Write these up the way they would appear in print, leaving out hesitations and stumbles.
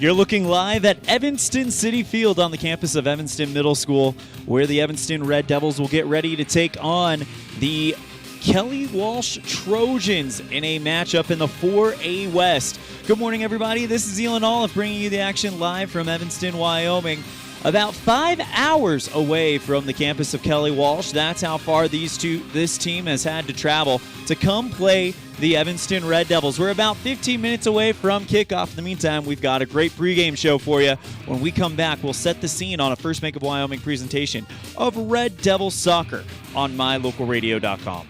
You're looking live at Evanston City Field on the campus of Evanston Middle School, where the Evanston Red Devils will get ready to take on the Kelly Walsh Trojans in a matchup in the 4A West. Good morning, everybody. This is Elan Olliff bringing you the action live from Evanston, Wyoming. About 5 hours away from the campus of Kelly Walsh. That's how far this team has had to travel to come play the Evanston Red Devils. We're about 15 minutes away from kickoff. In the meantime, we've got a great pregame show for you. When we come back, we'll set the scene on a First Bank of Wyoming presentation of Red Devil Soccer on mylocalradio.com.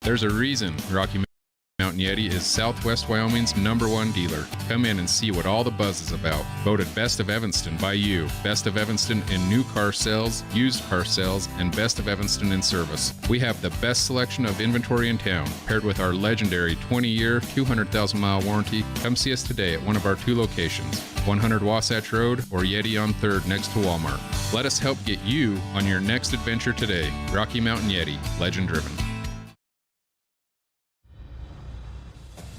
There's a reason Rocky Mountain Yeti is Southwest Wyoming's #1 dealer. Come in and see what all the buzz is about. Voted Best of Evanston by you. Best of Evanston in new car sales, used car sales, and Best of Evanston in service. We have the best selection of inventory in town, paired with our legendary 20-year, 200,000-mile warranty. Come see us today at one of our 2 locations, 100 Wasatch Road or Yeti on 3rd next to Walmart. Let us help get you on your next adventure today. Rocky Mountain Yeti, legend driven.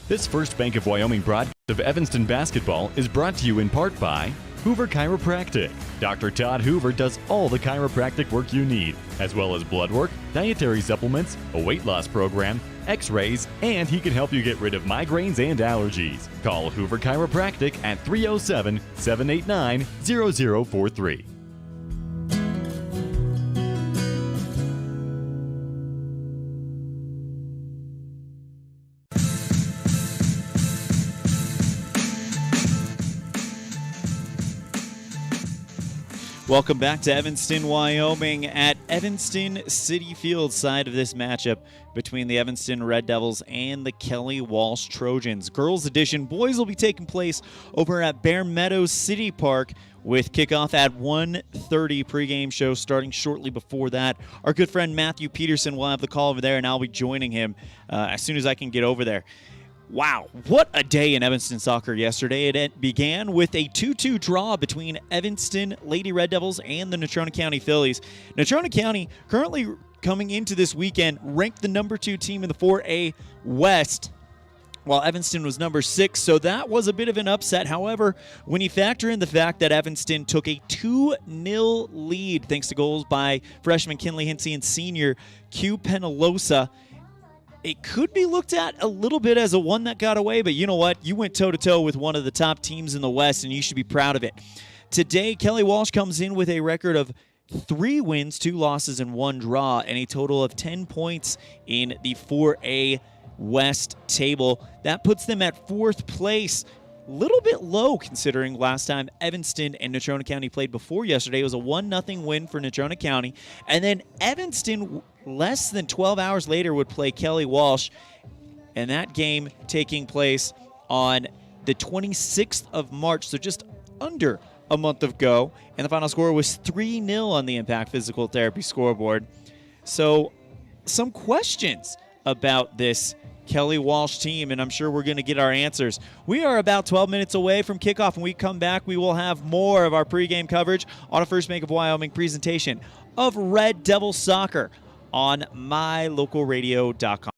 This First Bank of Wyoming broadcast of Evanston basketball is brought to you in part by Hoover Chiropractic. Dr. Todd Hoover does all the chiropractic work you need, as well as blood work, dietary supplements, a weight loss program, x-rays, and he can help you get rid of migraines and allergies. Call Hoover Chiropractic at 307-789-0043. Welcome back to Evanston, Wyoming at Evanston City Field side of this matchup between the Evanston Red Devils and the Kelly Walsh Trojans. Girls edition, boys will be taking place over at Bear Meadows City Park with kickoff at 1:30. Pregame show starting shortly before that. Our good friend Matthew Peterson will have the call over there, and I'll be joining him as soon as I can get over there. Wow, what a day in Evanston soccer yesterday. It began with a 2-2 draw between Evanston Lady Red Devils and the Natrona County Phillies. Natrona County currently coming into this weekend ranked the #2 team in the 4A West, while Evanston was #6, so that was a bit of an upset. However, when you factor in the fact that Evanston took a 2-0 lead thanks to goals by freshman Kinley Hinsey and senior Q Penalosa, it could be looked at a little bit as a one that got away, but you know what? You went toe-to-toe with one of the top teams in the West, and you should be proud of it. Today, Kelly Walsh comes in with a record of 3 wins, 2 losses, and 1 draw, and a total of 10 points in the 4A West table. That puts them at 4th place. Little bit low considering last time Evanston and Natrona County played before yesterday. It was a 1-0 win for Natrona County. And then Evanston, less than 12 hours later, would play Kelly Walsh. And that game taking place on the 26th of March, so just under a month ago. And the final score was 3-0 on the Impact Physical Therapy scoreboard. So some questions about this Kelly Walsh team, and I'm sure we're going to get our answers. We are about 12 minutes away from kickoff. When we come back, we will have more of our pregame coverage on a First Bank of Wyoming presentation of Red Devil Soccer on mylocalradio.com.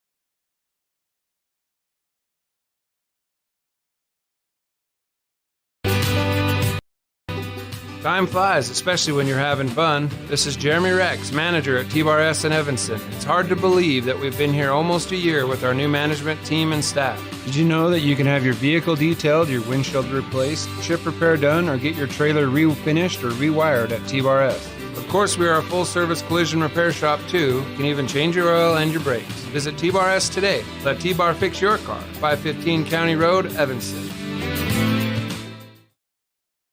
Time flies, especially when you're having fun. This is Jeremy Rex, manager at T-Bar S in Evanston. It's hard to believe that we've been here almost a year with our new management team and staff. Did you know that you can have your vehicle detailed, your windshield replaced, chip repair done, or get your trailer refinished or rewired at T-Bar S? Of course, we are a full-service collision repair shop, too. You can even change your oil and your brakes. Visit T-Bar S today. Let T-Bar fix your car. 515 County Road, Evanston.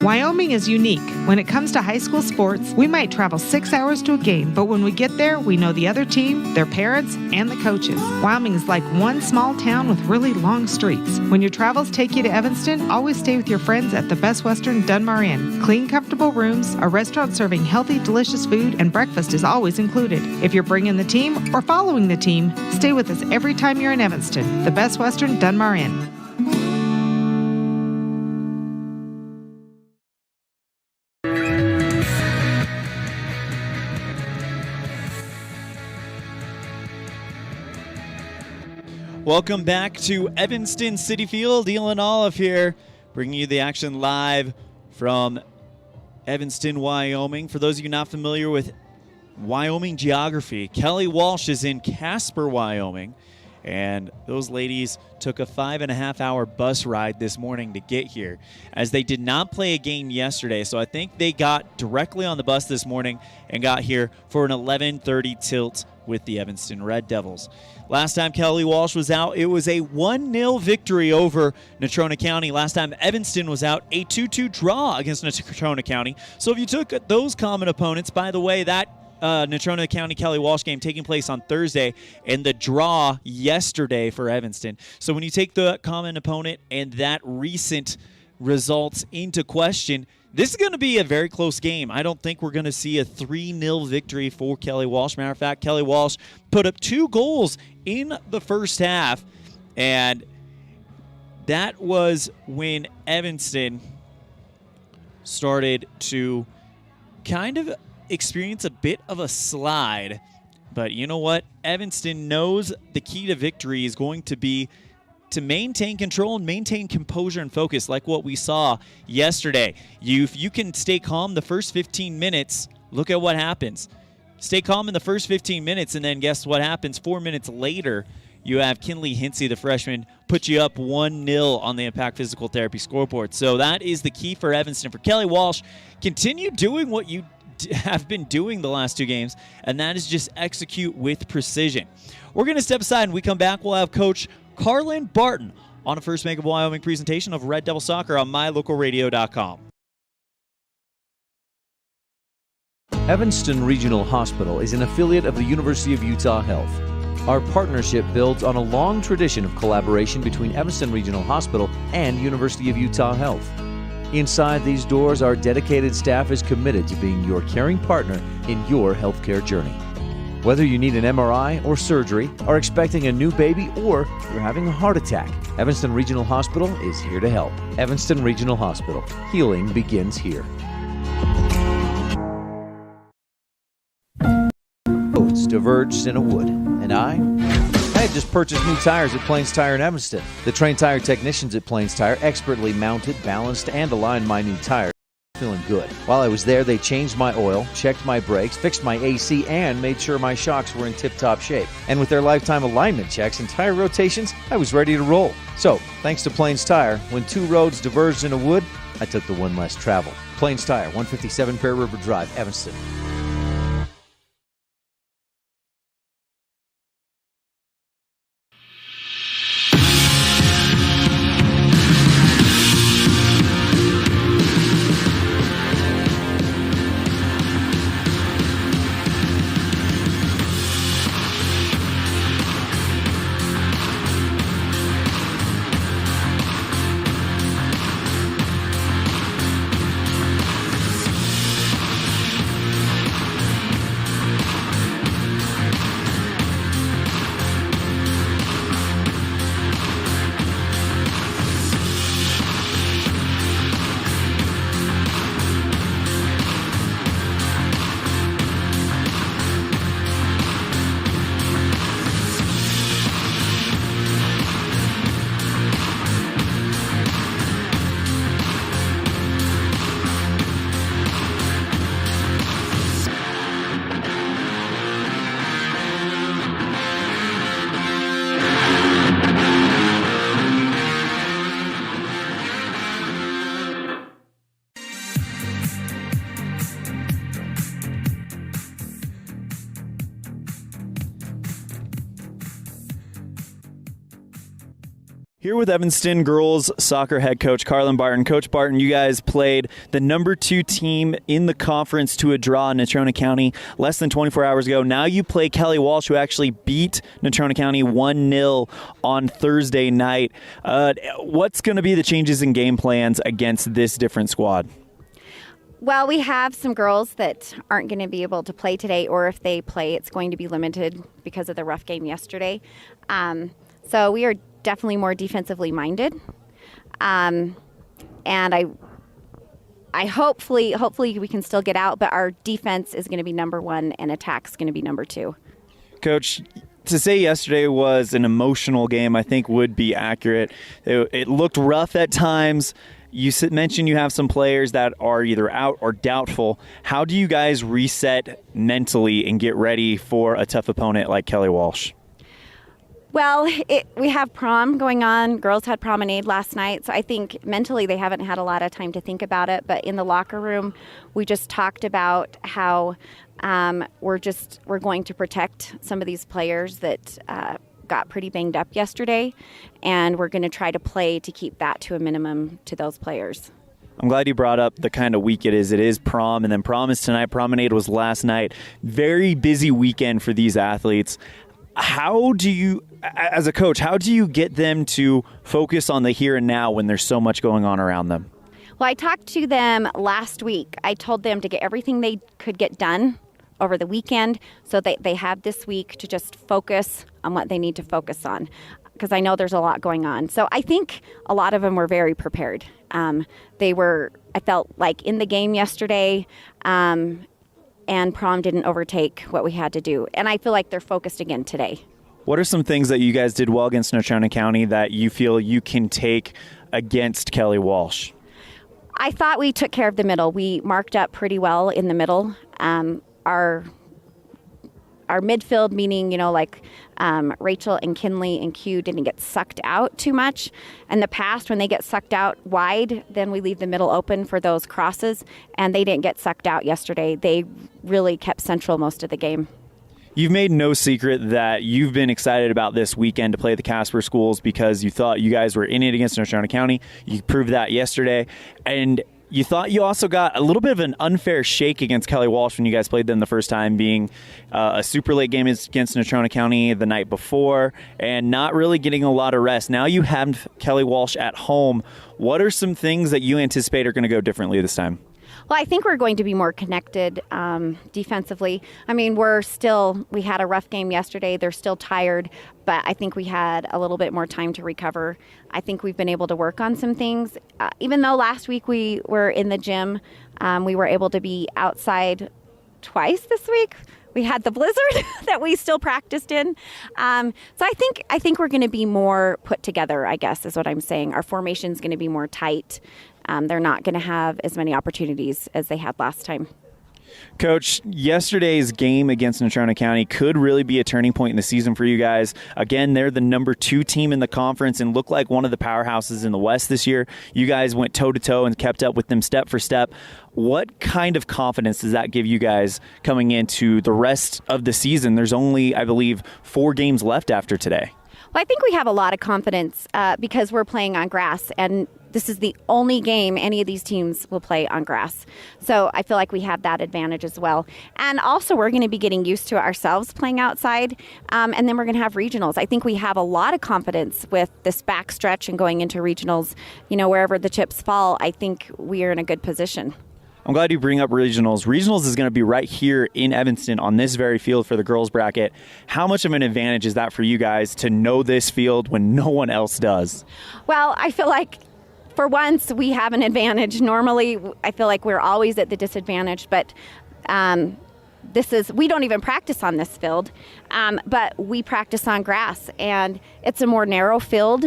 Wyoming is unique. When it comes to high school sports, we might travel 6 hours to a game, but when we get there, we know the other team, their parents, and the coaches. Wyoming is like one small town with really long streets. When your travels take you to Evanston, always stay with your friends at the Best Western Dunmar Inn. Clean, comfortable rooms, a restaurant serving healthy, delicious food, and breakfast is always included. If you're bringing the team or following the team, stay with us every time you're in Evanston. The Best Western Dunmar Inn. Welcome back to Evanston City Field. Elan Olliff here, bringing you the action live from Evanston, Wyoming. For those of you not familiar with Wyoming geography, Kelly Walsh is in Casper, Wyoming, and those ladies took a 5.5-hour bus ride this morning to get here, as they did not play a game yesterday. So I think they got directly on the bus this morning and got here for an 11:30 tilt with the Evanston Red Devils. Last time Kelly Walsh was out, it was a 1-0 victory over Natrona County. Last time Evanston was out, a 2-2 draw against Natrona County. So if you took those common opponents, by the way, that Natrona County Kelly Walsh game taking place on Thursday and the draw yesterday for Evanston. So when you take the common opponent and that recent results into question, this is going to be a very close game. I don't think we're going to see a 3-0 victory for Kelly Walsh. Matter of fact, Kelly Walsh put up 2 goals in the first half, and that was when Evanston started to kind of experience a bit of a slide. But you know what? Evanston knows the key to victory is going to be to maintain control and maintain composure and focus, like what we saw yesterday. If you can stay calm the first 15 minutes, look at what happens. Stay calm in the first 15 minutes, and then guess what happens? 4 minutes later, you have Kinley Hinsey, the freshman, put you up 1-0 on the Impact Physical Therapy scoreboard. So that is the key for Evanston. For Kelly Walsh, continue doing what you have been doing the last 2 games, and that is just execute with precision. We're going to step aside, and we come back. We'll have Coach Carlin Barton on a First Bank of Wyoming presentation of Red Devil Soccer on mylocalradio.com. Evanston Regional Hospital is an affiliate of the University of Utah Health. Our partnership builds on a long tradition of collaboration between Evanston Regional Hospital and University of Utah Health. Inside these doors, our dedicated staff is committed to being your caring partner in your healthcare journey. Whether you need an MRI or surgery, are expecting a new baby, or you're having a heart attack, Evanston Regional Hospital is here to help. Evanston Regional Hospital. Healing begins here. Roads diverged in a wood, and I had just purchased new tires at Plains Tire in Evanston. The trained tire technicians at Plains Tire expertly mounted, balanced, and aligned my new tires. Feeling good. While I was there, they changed my oil, checked my brakes, fixed my AC, and made sure my shocks were in tip-top shape. And with their lifetime alignment checks and tire rotations, I was ready to roll. So, thanks to Plains Tire, when 2 roads diverged in a wood, I took the one less traveled. Plains Tire, 157 Bear River Drive, Evanston. Here with Evanston girls soccer head coach Carlin Barton. Coach Barton, you guys played the number 2 team in the conference to a draw in Natrona County less than 24 hours ago. Now you play Kelly Walsh, who actually beat Natrona County 1-0 on Thursday night. What's going to be the changes in game plans against this different squad? Well, we have some girls that aren't going to be able to play today, or if they play, it's going to be limited because of the rough game yesterday. So we are definitely more defensively minded, and I hopefully we can still get out, but our defense is going to be number 1 and attack's going to be number 2. Coach, To say yesterday was an emotional game, I think would be accurate. It looked rough at times. You mentioned you have some players that are either out or doubtful. How do you guys reset mentally and get ready for a tough opponent like Kelly Walsh? Well, we have prom going on. Girls had promenade last night, so I think mentally they haven't had a lot of time to think about it. But in the locker room, we just talked about how we're going to protect some of these players that got pretty banged up yesterday, and we're going to try to play to keep that to a minimum to those players. I'm glad you brought up the kind of week it is. It is prom, and then prom is tonight. Promenade was last night. Very busy weekend for these athletes. How do you, as a coach, how do you get them to focus on the here and now when there's so much going on around them? Well, I talked to them last week. I told them to get everything they could get done over the weekend so that they have this week to just focus on what they need to focus on, because I know there's a lot going on. So I think a lot of them were very prepared. I felt like in the game yesterday, and prom didn't overtake what we had to do. And I feel like they're focused again today. What are some things that you guys did well against Natrona County that you feel you can take against Kelly Walsh? I thought we took care of the middle. We marked up pretty well in the middle. Our midfield, meaning, Rachel and Kinley and Q didn't get sucked out too much. In the past, when they get sucked out wide, then we leave the middle open for those crosses, and they didn't get sucked out yesterday. They really kept central most of the game. You've made no secret that you've been excited about this weekend to play the Casper schools because you thought you guys were in it against Natrona County. You proved that yesterday. And you thought you also got a little bit of an unfair shake against Kelly Walsh when you guys played them the first time, being a super late game against Natrona County the night before and not really getting a lot of rest. Now you have Kelly Walsh at home. What are some things that you anticipate are going to go differently this time? Well, I think we're going to be more connected defensively. I mean, we had a rough game yesterday. They're still tired, but I think we had a little bit more time to recover. I think we've been able to work on some things. Even though last week we were in the gym, we were able to be outside twice this week. We had the blizzard that we still practiced in. So I think we're going to be more put together, I guess, is what I'm saying. Our formation's going to be more tight. They're not going to have as many opportunities as they had last time. Coach, yesterday's game against Natrona County could really be a turning point in the season for you guys. Again, they're the number 2 team in the conference and look like one of the powerhouses in the West this year. You guys went toe-to-toe and kept up with them step for step. What kind of confidence does that give you guys coming into the rest of the season? There's only, I believe, 4 games left after today. Well, I think we have a lot of confidence because we're playing on grass, and this is the only game any of these teams will play on grass. So I feel like we have that advantage as well. And also we're going to be getting used to ourselves playing outside, and then we're going to have regionals. I think we have a lot of confidence with this backstretch and going into regionals. Wherever the chips fall, I think we are in a good position. I'm glad you bring up regionals. Regionals is going to be right here in Evanston on this very field for the girls bracket. How much of an advantage is that for you guys to know this field when no one else does? Well, I feel like for once we have an advantage. Normally, I feel like we're always at the disadvantage, but we don't even practice on this field, but we practice on grass, and it's a more narrow field.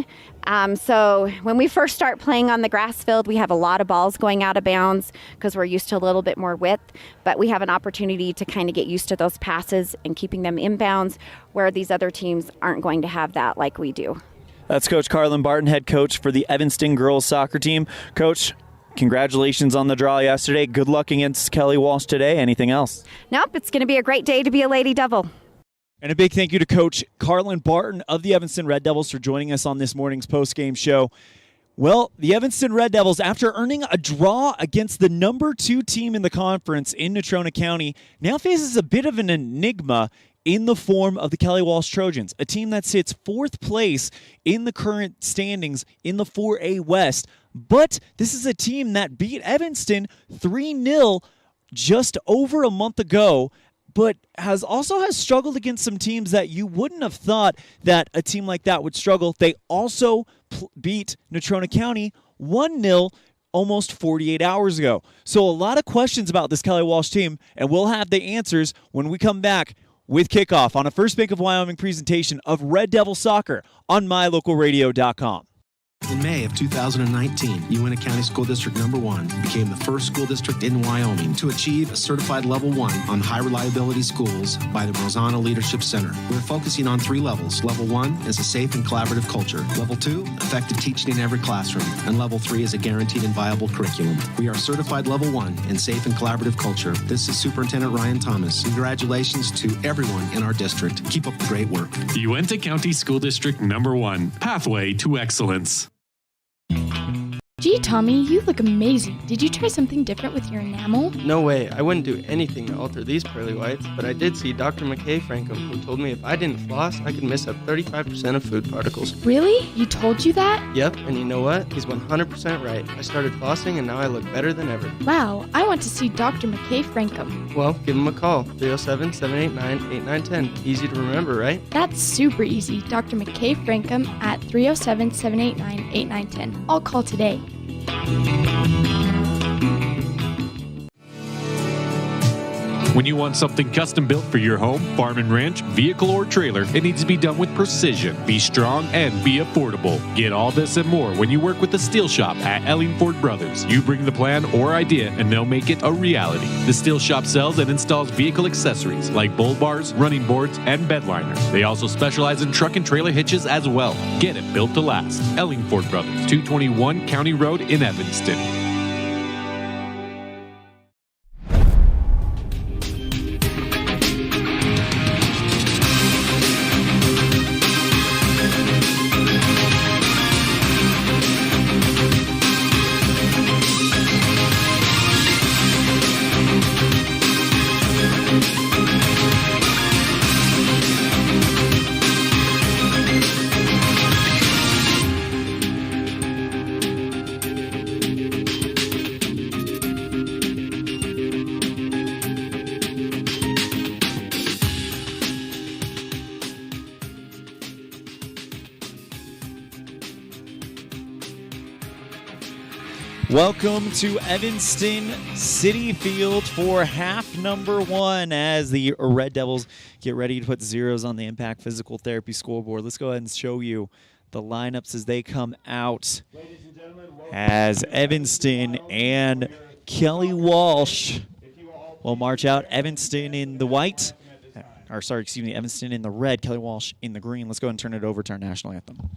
So when we first start playing on the grass field, we have a lot of balls going out of bounds because we're used to a little bit more width, but we have an opportunity to kind of get used to those passes and keeping them inbounds, where these other teams aren't going to have that like we do. That's Coach Carlin Barton, head coach for the Evanston girls soccer team. Coach, congratulations on the draw yesterday. Good luck against Kelly Walsh today. Anything else? Nope, it's going to be a great day to be a Lady Devil. And a big thank you to Coach Carlin Barton of the Evanston Red Devils for joining us on this morning's postgame show. Well, the Evanston Red Devils, after earning a draw against the number 2 team in the conference in Natrona County, now faces a bit of an enigma in the form of the Kelly Walsh Trojans, a team that sits 4th place in the current standings in the 4A West. But this is a team that beat Evanston 3-0 just over a month ago, but has struggled against some teams that you wouldn't have thought that a team like that would struggle. They also beat Natrona County 1-0 almost 48 hours ago. So a lot of questions about this Kelly Walsh team, and we'll have the answers when we come back with kickoff on a First Bank of Wyoming presentation of Red Devil Soccer on mylocalradio.com. In May of 2019, Uintah County School District Number 1 became the first school district in Wyoming to achieve a certified Level 1 on high reliability schools by the Rosanna Leadership Center. We're focusing on 3 levels. Level 1 is a safe and collaborative culture. Level 2, effective teaching in every classroom. And Level 3 is a guaranteed and viable curriculum. We are certified Level 1 in safe and collaborative culture. This is Superintendent Ryan Thomas. Congratulations to everyone in our district. Keep up the great work. Uintah County School District Number 1, Pathway to Excellence. Gee, Tommy, you look amazing. Did you try something different with your enamel? No way. I wouldn't do anything to alter these pearly whites, but I did see Dr. McKay Frankham, who told me if I didn't floss, I could miss up 35% of food particles. Really? You told you that? Yep, and you know what? He's 100% right. I started flossing, and now I look better than ever. Wow, I want to see Dr. McKay Frankham. Well, give him a call. 307-789-8910. Easy to remember, right? That's super easy. Dr. McKay Frankham at 307-789-8910. I'll call today. When you want something custom built for your home, farm and ranch, vehicle, or trailer, it needs to be done with precision, be strong, and be affordable. Get all this and more when you work with the Steel Shop at Ellingford Brothers. You bring the plan or idea, and they'll make it a reality. The Steel Shop sells and installs vehicle accessories like bull bars, running boards, and bed liners. They also specialize in truck and trailer hitches as well. Get it built to last. Ellingford Brothers, 221 County Road in Evanston. Welcome to Evanston City Field for half number 1 as the Red Devils get ready to put zeros on the Impact Physical Therapy scoreboard. Let's go ahead and show you the lineups as they come out. As Evanston and Kelly Walsh will march out. Evanston in the white, Evanston in the red, Kelly Walsh in the green. Let's go ahead and turn it over to our national anthem.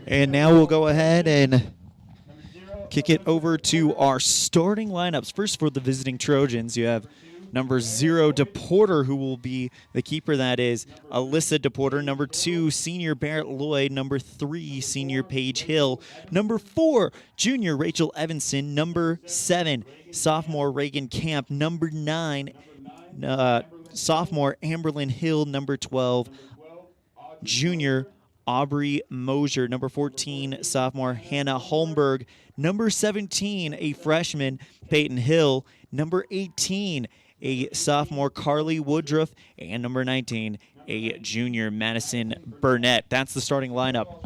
And now we'll go ahead and kick it over to our starting lineups. First, for the visiting Trojans, you have number 0, DePorter, who will be the keeper. That is Alyssa DePorter. Number 2, senior Barrett Lloyd. Number 3, senior Paige Hill. Number 4, junior Rachel Evanston. Number 7, sophomore Reagan Camp. Number 9, sophomore Amberlyn Hill. Number 12, junior Aubrey Mosier. Number 14, sophomore Hannah Holmberg. Number 17, a freshman, Peyton Hill. number 18, a sophomore Carly Woodruff, and number 19, a junior Madison Burnett. That's the starting lineup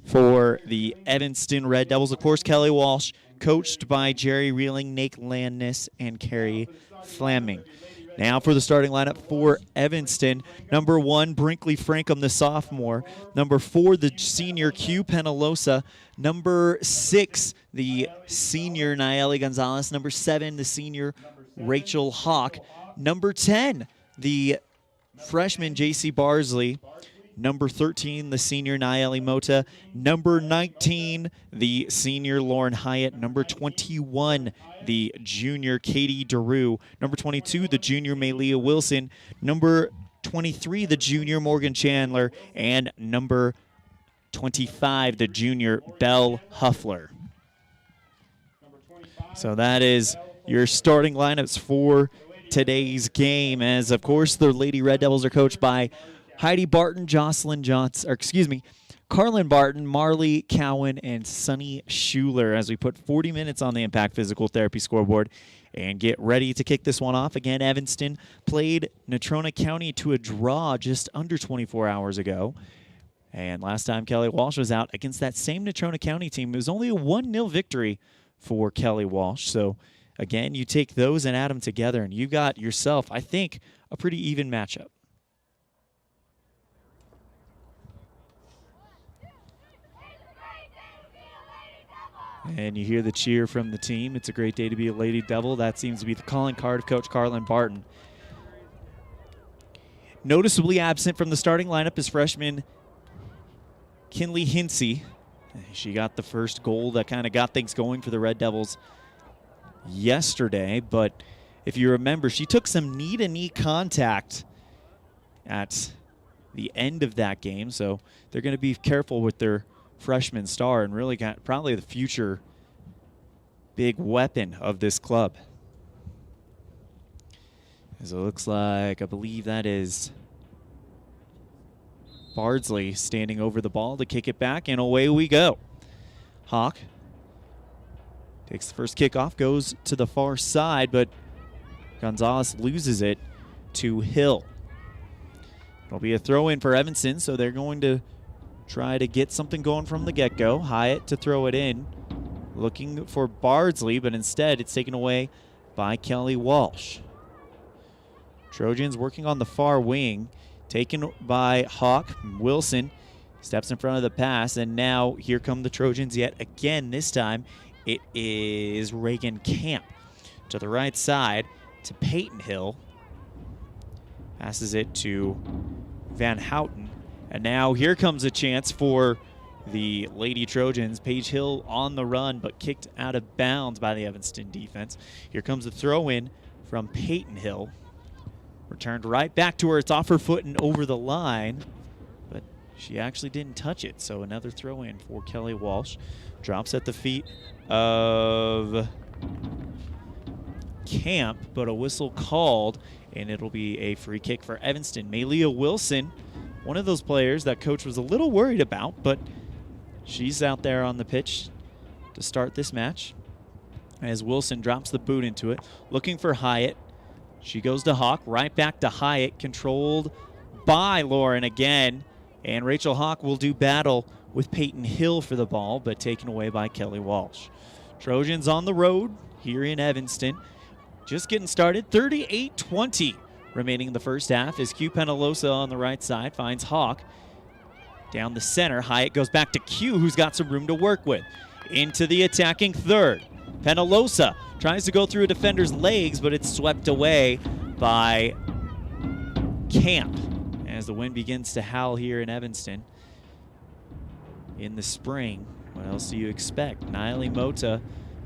for the Evanston Red Devils. Of course, Kelly Walsh, coached by Jerry Reeling, Nate Landness, and Carrie Flaming. Now for the starting lineup for Evanston. Number 1, Brinkley Frankham, the sophomore. Number 4, the senior Q Penalosa. Number 6, the senior Nayeli Gonzalez. Number 7, the senior Rachel Hawk. Number 10, the freshman J.C. Barsley. Number 13, the senior Nayeli Mota. Number 19, the senior Lauren Hyatt. Number 21, the junior Katie DeRue. Number 22, the junior Malia Wilson. Number 23, the junior Morgan Chandler. And number 25, the junior Belle Huffler. So that is your starting lineups for today's game, as of course the Lady Red Devils are coached by Heidi Barton, Carlin Barton, Marley Cowan, and Sunny Schuler, as we put 40 minutes on the Impact Physical Therapy scoreboard and get ready to kick this one off. Again, Evanston played Natrona County to a draw just under 24 hours ago. And last time Kelly Walsh was out against that same Natrona County team, it was only a 1-0 victory for Kelly Walsh. So again, you take those and add them together, and you got yourself, I think, a pretty even matchup. And you hear the cheer from the team. It's a great day to be a Lady Devil. That seems to be the calling card of Coach Carlin Barton. Noticeably absent from the starting lineup is freshman Kinley Hinsey. She got the first goal that kind of got things going for the Red Devils yesterday. But if you remember, she took some knee-to-knee contact at the end of that game. So they're going to be careful with their freshman star and really got probably the future big weapon of this club. As it looks like, I believe that is Bardsley standing over the ball to kick it back, and away we go. Hawk takes the first kickoff, goes to the far side, but Gonzalez loses it to Hill. It'll be a throw-in for Evanston, so they're going to try to get something going from the get-go. Hyatt to throw it in, looking for Bardsley, but instead it's taken away by Kelly Walsh. Trojans working on the far wing, taken by Hawk. Wilson steps in front of the pass, and now here come the Trojans yet again. This time it is Reagan Camp to the right side to Peyton Hill. Passes it to Van Houten. And now here comes a chance for the Lady Trojans. Paige Hill on the run, but kicked out of bounds by the Evanston defense. Here comes the throw-in from Peyton Hill. Returned right back to her. It's off her foot and over the line, but she actually didn't touch it. So another throw-in for Kelly Walsh. Drops at the feet of Camp, but a whistle called, and it'll be a free kick for Evanston. Malia Wilson, one of those players that coach was a little worried about, but she's out there on the pitch to start this match. As Wilson drops the boot into it, looking for Hyatt. She goes to Hawk, right back to Hyatt, controlled by Lauren again. And Rachel Hawk will do battle with Peyton Hill for the ball, but taken away by Kelly Walsh. Trojans on the road here in Evanston. Just getting started, 38-20 remaining in the first half as Q Penalosa on the right side finds Hawk. Down the center, Hyatt goes back to Q, who's got some room to work with. Into the attacking third. Penalosa tries to go through a defender's legs, but it's swept away by Camp as the wind begins to howl here in Evanston. In the spring, what else do you expect? Nayeli Mota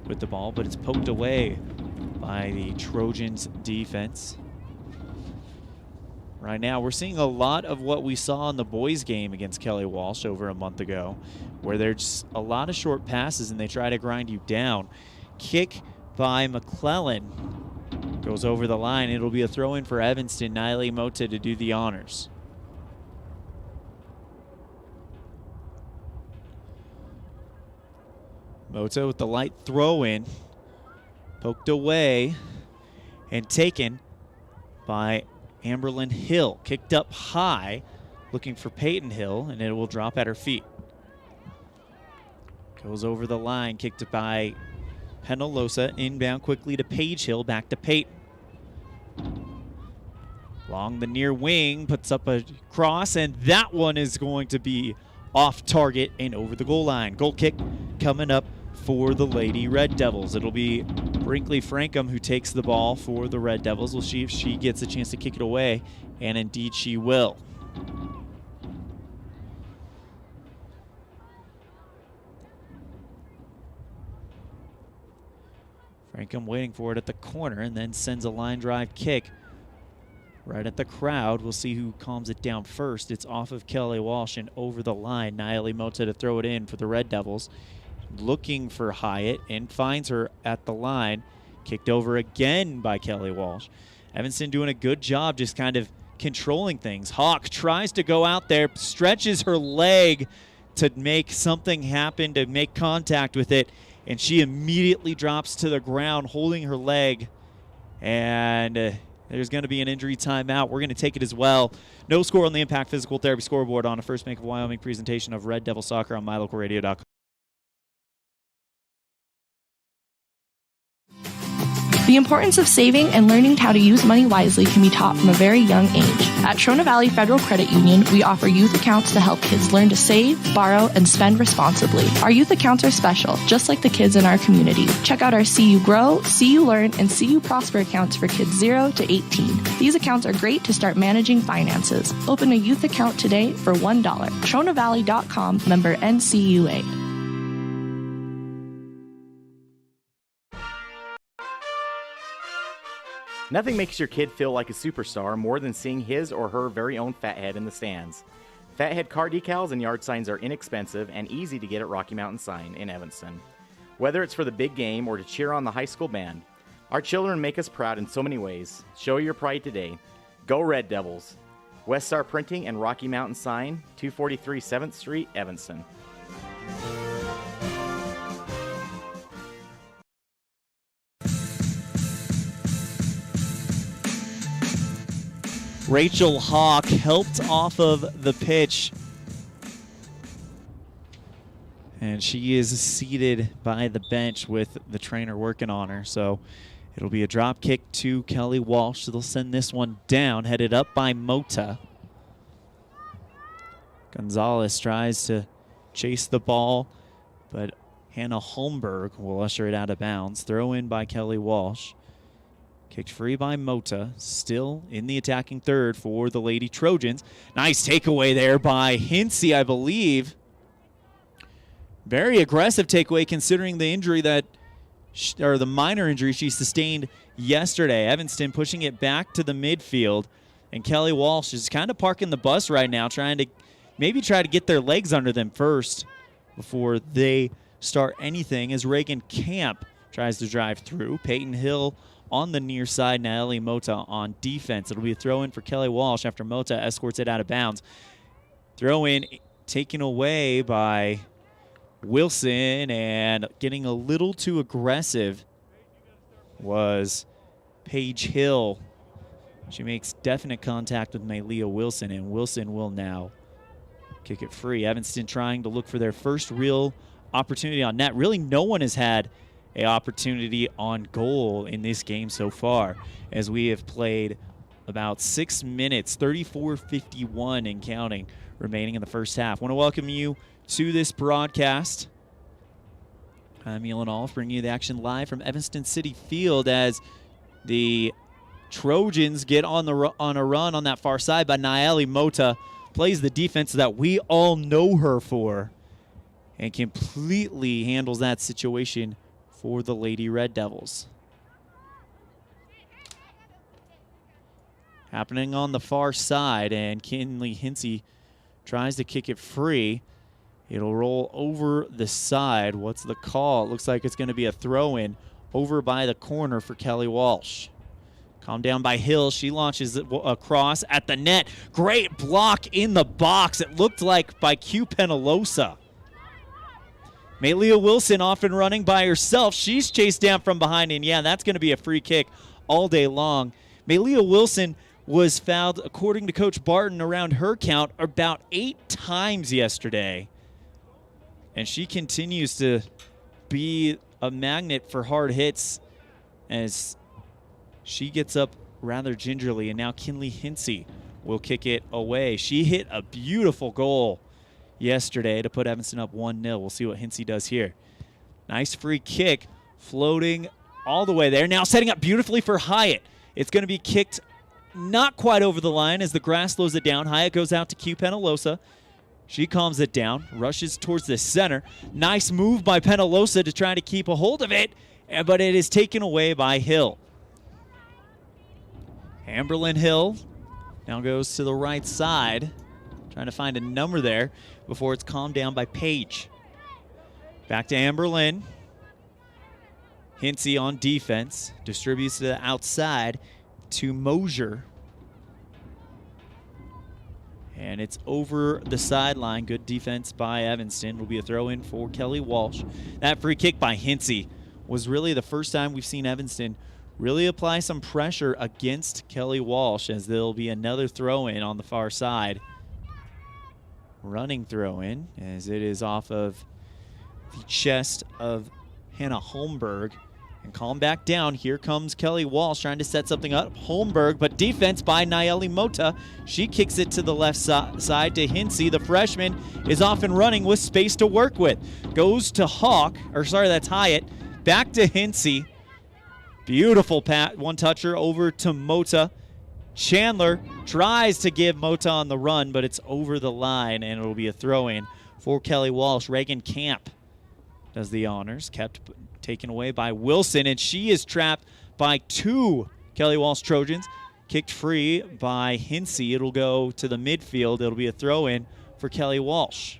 with the ball, but it's poked away by the Trojans defense. Right now, we're seeing a lot of what we saw in the boys' game against Kelly Walsh over a month ago, where there's a lot of short passes and they try to grind you down. Kick by McClellan goes over the line. It'll be a throw-in for Evanston. Nayeli Mota to do the honors. Mota with the light throw-in. Poked away and taken by Amberlyn Hill. Kicked up high, looking for Peyton Hill, and it will drop at her feet. Goes over the line, kicked by Penalosa. Inbound quickly to Paige Hill, back to Peyton. Along the near wing, puts up a cross, and that one is going to be off target and over the goal line. Goal kick coming up for the Lady Red Devils. It'll be Brinkley Frankham who takes the ball for the Red Devils. We'll see if she gets a chance to kick it away, and indeed she will. Frankham waiting for it at the corner and then sends a line drive kick right at the crowd. We'll see who calms it down first. It's off of Kelly Walsh and over the line. Nayeli Mota to throw it in for the Red Devils. Looking for Hyatt and finds her at the line. Kicked over again by Kelly Walsh. Evanston doing a good job just kind of controlling things. Hawk tries to go out there, stretches her leg to make something happen, to make contact with it, and she immediately drops to the ground holding her leg, and there's going to be an injury timeout. We're going to take it as well. No score on the Impact Physical Therapy scoreboard on a First Bank of Wyoming presentation of Red Devil Soccer on MyLocalRadio.com. The importance of saving and learning how to use money wisely can be taught from a very young age. At Trona Valley Federal Credit Union, we offer youth accounts to help kids learn to save, borrow, and spend responsibly. Our youth accounts are special, just like the kids in our community. Check out our See You Grow, See You Learn, and See You Prosper accounts for kids 0 to 18. These accounts are great to start managing finances. Open a youth account today for $1. TronaValley.com, member NCUA. Nothing makes your kid feel like a superstar more than seeing his or her very own Fathead in the stands. Fathead car decals and yard signs are inexpensive and easy to get at Rocky Mountain Sign in Evanston. Whether it's for the big game or to cheer on the high school band, our children make us proud in so many ways. Show your pride today. Go Red Devils. West Star Printing and Rocky Mountain Sign, 243 7th Street, Evanston. Rachel Hawk helped off of the pitch, and she is seated by the bench with the trainer working on her. So it'll be a drop kick to Kelly Walsh. So they'll send this one down, headed up by Mota. Gonzalez tries to chase the ball, but Hannah Holmberg will usher it out of bounds. Throw in by Kelly Walsh. Kicked free by Mota, still in the attacking third for the Lady Trojans. Nice takeaway there by Hinsey, I believe. Very aggressive takeaway considering the injury that, or the minor injury she sustained yesterday. Evanston pushing it back to the midfield, and Kelly Walsh is kind of parking the bus right now, trying to maybe try to get their legs under them first before they start anything as Reagan Camp tries to drive through. Peyton Hill on the near side, Nayeli Mota on defense. It'll be a throw in for Kelly Walsh after Mota escorts it out of bounds. Throw in taken away by Wilson, and getting a little too aggressive was Paige Hill. She makes definite contact with Malia Wilson, and Wilson will now kick it free. Evanston trying to look for their first real opportunity on net. Really, no one has had an opportunity on goal in this game so far, as we have played about 6 minutes, 34:51 and counting remaining in the first half. Want to welcome you to this broadcast. I'm Elan Olliff, bringing you the action live from Evanston City Field as the Trojans get on a run on that far side, but Nayeli Mota plays the defense that we all know her for and completely handles that situation for the Lady Red Devils. Happening on the far side, and Kinley Hinsey tries to kick it free. It'll roll over the side. What's the call? It looks like it's going to be a throw-in over by the corner for Kelly Walsh. Calmed down by Hill. She launches it across at the net. Great block in the box. It looked like by Q Penalosa. Maylia Wilson off and running by herself. She's chased down from behind, and yeah, that's going to be a free kick all day long. Maylia Wilson was fouled, according to Coach Barton, around her count, about 8 times yesterday. And she continues to be a magnet for hard hits as she gets up rather gingerly. And now Kinley Hinsey will kick it away. She hit a beautiful goal yesterday to put Evanston up 1-0. We'll see what Hinsey does here. Nice free kick floating all the way there. Now setting up beautifully for Hyatt. It's going to be kicked not quite over the line as the grass slows it down. Hyatt goes out to Q Penalosa. She calms it down, rushes towards the center. Nice move by Penalosa to try to keep a hold of it, but it is taken away by Hill. Amberlyn Hill now goes to the right side, trying to find a number there before it's calmed down by Page. Back to Amberlyn. Hinsey on defense, distributes to the outside to Mosier. And it's over the sideline. Good defense by Evanston. Will be a throw in for Kelly Walsh. That free kick by Hinsey was really the first time we've seen Evanston really apply some pressure against Kelly Walsh, as there'll be another throw in on the far side. Running throw in, as it is off of the chest of Hannah Holmberg. And calm back down. Here comes Kelly Walsh trying to set something up. Holmberg, but defense by Nayeli Mota. She kicks it to the left side to Hinsey. The freshman is off and running with space to work with. Goes to that's Hyatt. Back to Hinsey. Beautiful one-toucher over to Mota. Chandler tries to give Mota on the run, but it's over the line, and it'll be a throw-in for Kelly Walsh. Reagan Camp does the honors, taken away by Wilson, and she is trapped by 2 Kelly Walsh Trojans. Kicked free by Hinsey. It'll go to the midfield. It'll be a throw-in for Kelly Walsh.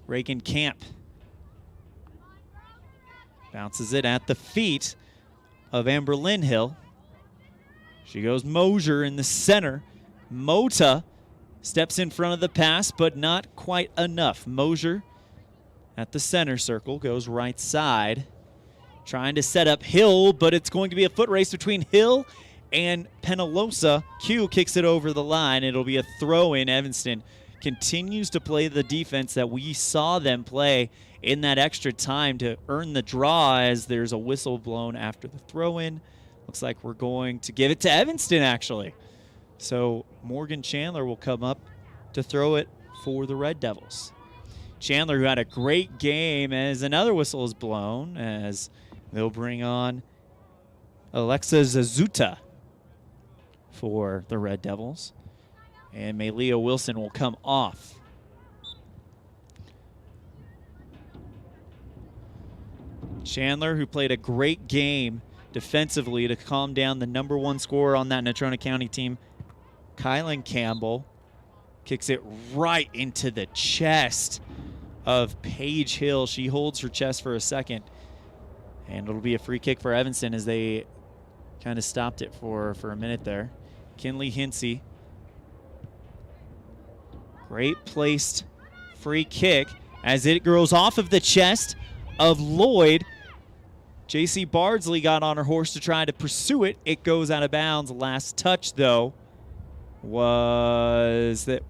Reagan Camp bounces it at the feet of Amberlyn Hill. She goes Mosier in the center. Mota steps in front of the pass, but not quite enough. Mosier at the center circle, goes right side. Trying to set up Hill, but it's going to be a foot race between Hill and Penalosa. Q kicks it over the line. It'll be a throw in. Evanston continues to play the defense that we saw them play in that extra time to earn the draw, as there's a whistle blown after the throw in. Looks like we're going to give it to Evanston, actually. So Morgan Chandler will come up to throw it for the Red Devils. Chandler, who had a great game, as another whistle is blown, as they'll bring on Alexa Zazuta for the Red Devils. And Maylia Wilson will come off. Chandler, who played a great game defensively to calm down the #1 scorer on that Natrona County team, Kylan Campbell, kicks it right into the chest of Paige Hill. She holds her chest for a second, and it'll be a free kick for Evanston as they kind of stopped it for a minute there. Kinley Hinsey, great placed free kick as it goes off of the chest of Lloyd. J.C. Bardsley got on her horse to try to pursue it. It goes out of bounds. Last touch, though, was that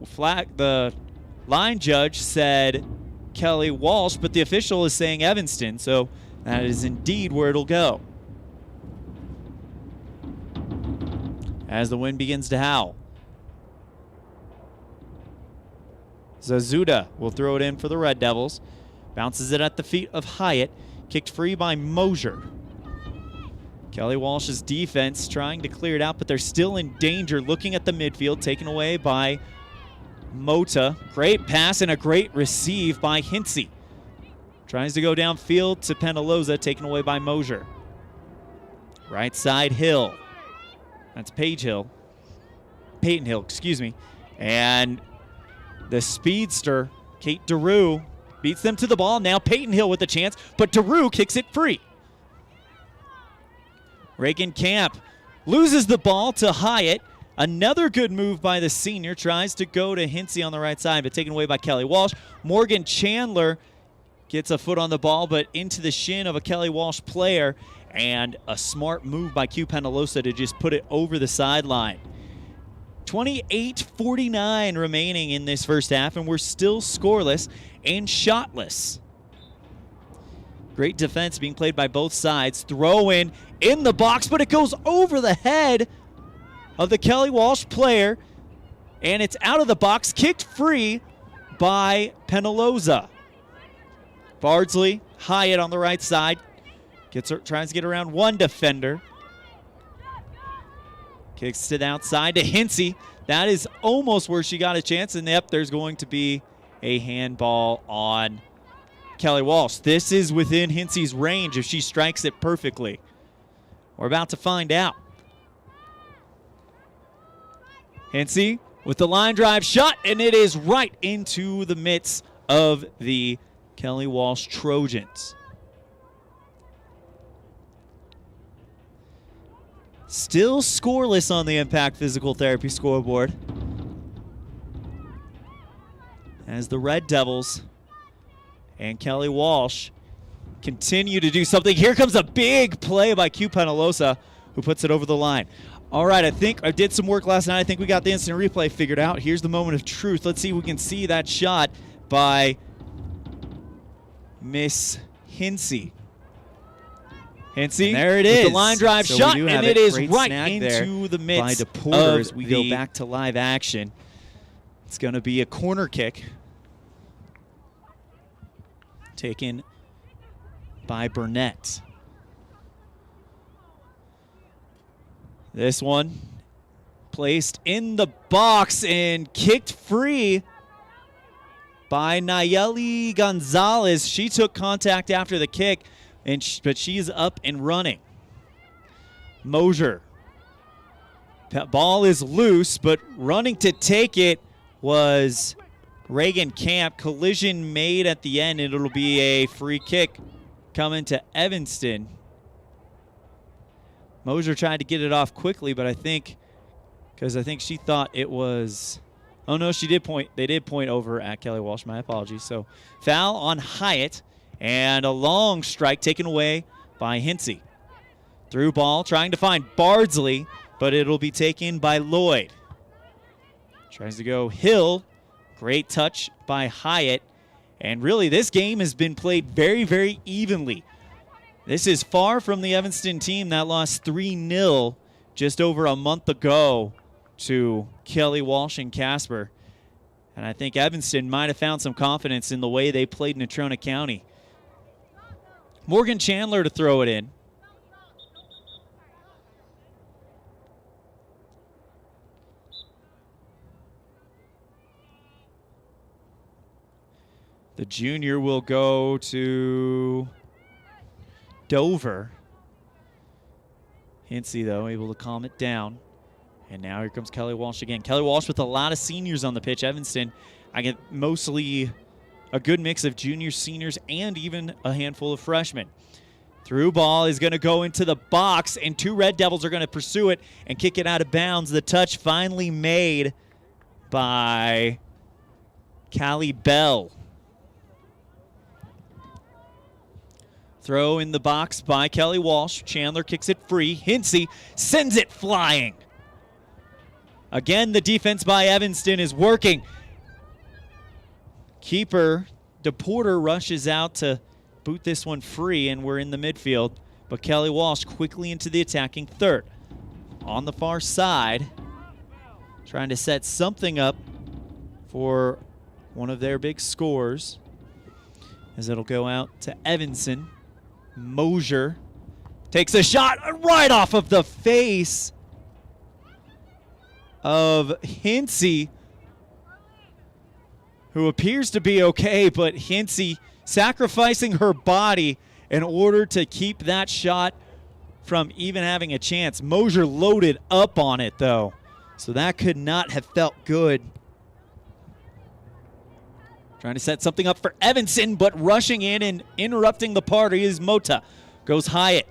the line judge said Kelly Walsh, but the official is saying Evanston, so that is indeed where it'll go. As the wind begins to howl, Zazuta will throw it in for the Red Devils. Bounces it at the feet of Hyatt. Kicked free by Mosier. Kelly Walsh's defense trying to clear it out, but they're still in danger. Looking at the midfield, taken away by Mota. Great pass and a great receive by Hinsey. Tries to go downfield to Penalosa, taken away by Mosier. Right side Hill. That's Peyton Hill, excuse me. And the speedster, Kate DeRue, beats them to the ball. Now Peyton Hill with the chance, but DeRue kicks it free. Reagan Camp loses the ball to Hyatt. Another good move by the senior. Tries to go to Hinsey on the right side, but taken away by Kelly Walsh. Morgan Chandler gets a foot on the ball, but into the shin of a Kelly Walsh player. And a smart move by Q Penalosa to just put it over the sideline. 28:49 remaining in this first half, and we're still scoreless and shotless. Great defense being played by both sides. Throw in the box, but it goes over the head of the Kelly Walsh player, and it's out of the box, kicked free by Penalosa. Bardsley, Hyatt on the right side, tries to get around one defender. Kicks to the outside to Hinsey. That is almost where she got a chance, and yep, there's going to be a handball on Kelly Walsh. This is within Hinsey's range if she strikes it perfectly. We're about to find out. Hinsey with the line drive shot, and it is right into the midst of the Kelly Walsh Trojans. Still scoreless on the Impact Physical Therapy scoreboard, as the Red Devils and Kelly Walsh continue to do something. Here comes a big play by Q Penalosa, who puts it over the line. All right, I think I did some work last night. I think we got the instant replay figured out. Here's the moment of truth. Let's see if we can see that shot by Miss Hinsey. Hinsey, there it is. The line drive shot, and it is right into the midst of as we go back to live action. It's going to be a corner kick taken by Burnett. This one placed in the box and kicked free by Nayeli Gonzalez. She took contact after the kick, but she's up and running. Mosier. That ball is loose, but running to take it was Reagan Camp. Collision made at the end, and it'll be a free kick coming to Evanston. Mosier tried to get it off quickly, but I think she thought it was, oh no, she did point. They did point over at Kelly Walsh. My apologies. So foul on Hyatt, and a long strike taken away by Hinsey. Through ball, trying to find Bardsley, but it'll be taken by Lloyd. Tries to go Hill. Great touch by Hyatt. And really, this game has been played very, very evenly. This is far from the Evanston team that lost 3-0 just over a month ago to Kelly Walsh and Casper. And I think Evanston might have found some confidence in the way they played Natrona County. Morgan Chandler to throw it in. The junior will go to Dover. Hinsey, though, able to calm it down. And now here comes Kelly Walsh again. Kelly Walsh with a lot of seniors on the pitch. Evanston, I get mostly a good mix of juniors, seniors, and even a handful of freshmen. Through ball is going to go into the box, and two Red Devils are going to pursue it and kick it out of bounds. The touch finally made by Callie Bell. Throw in the box by Kelly Walsh. Chandler kicks it free. Hinsey sends it flying. Again, the defense by Evanston is working. Keeper DePorter rushes out to boot this one free, and we're in the midfield. But Kelly Walsh quickly into the attacking third. On the far side, trying to set something up for one of their big scores, as it'll go out to Evanston. Mosier takes a shot right off of the face of Hinsey, who appears to be okay, but Hinsey sacrificing her body in order to keep that shot from even having a chance. Mosier loaded up on it, though, so that could not have felt good. Trying to set something up for Evanston, but rushing in and interrupting the party is Mota. Goes Hyatt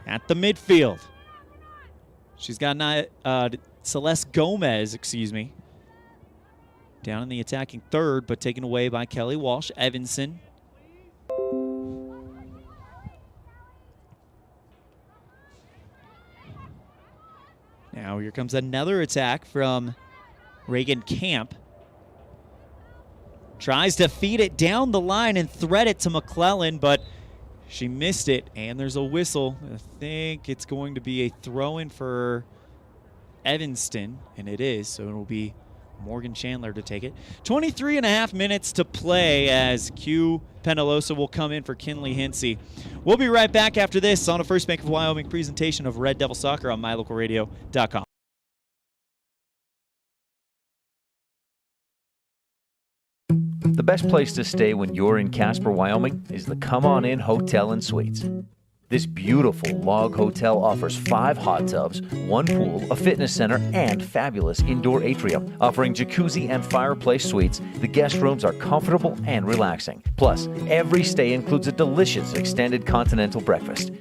at the midfield. She's got Celeste Gomez, down in the attacking third, but taken away by Kelly Walsh. Evanston. Now here comes another attack from Reagan Camp. Tries to feed it down the line and thread it to McClellan, but she missed it, and there's a whistle. I think it's going to be a throw-in for Evanston, and it is, so it will be Morgan Chandler to take it. 23 and a half minutes to play as Q Penalosa will come in for Kinley Hinsey. We'll be right back after this on a First Bank of Wyoming presentation of Red Devil Soccer on mylocalradio.com. The best place to stay when you're in Casper, Wyoming is the Come On In Hotel and Suites. This beautiful log hotel offers 5 hot tubs, 1 pool, a fitness center, and fabulous indoor atrium. Offering jacuzzi and fireplace suites, the guest rooms are comfortable and relaxing. Plus, every stay includes a delicious extended continental breakfast.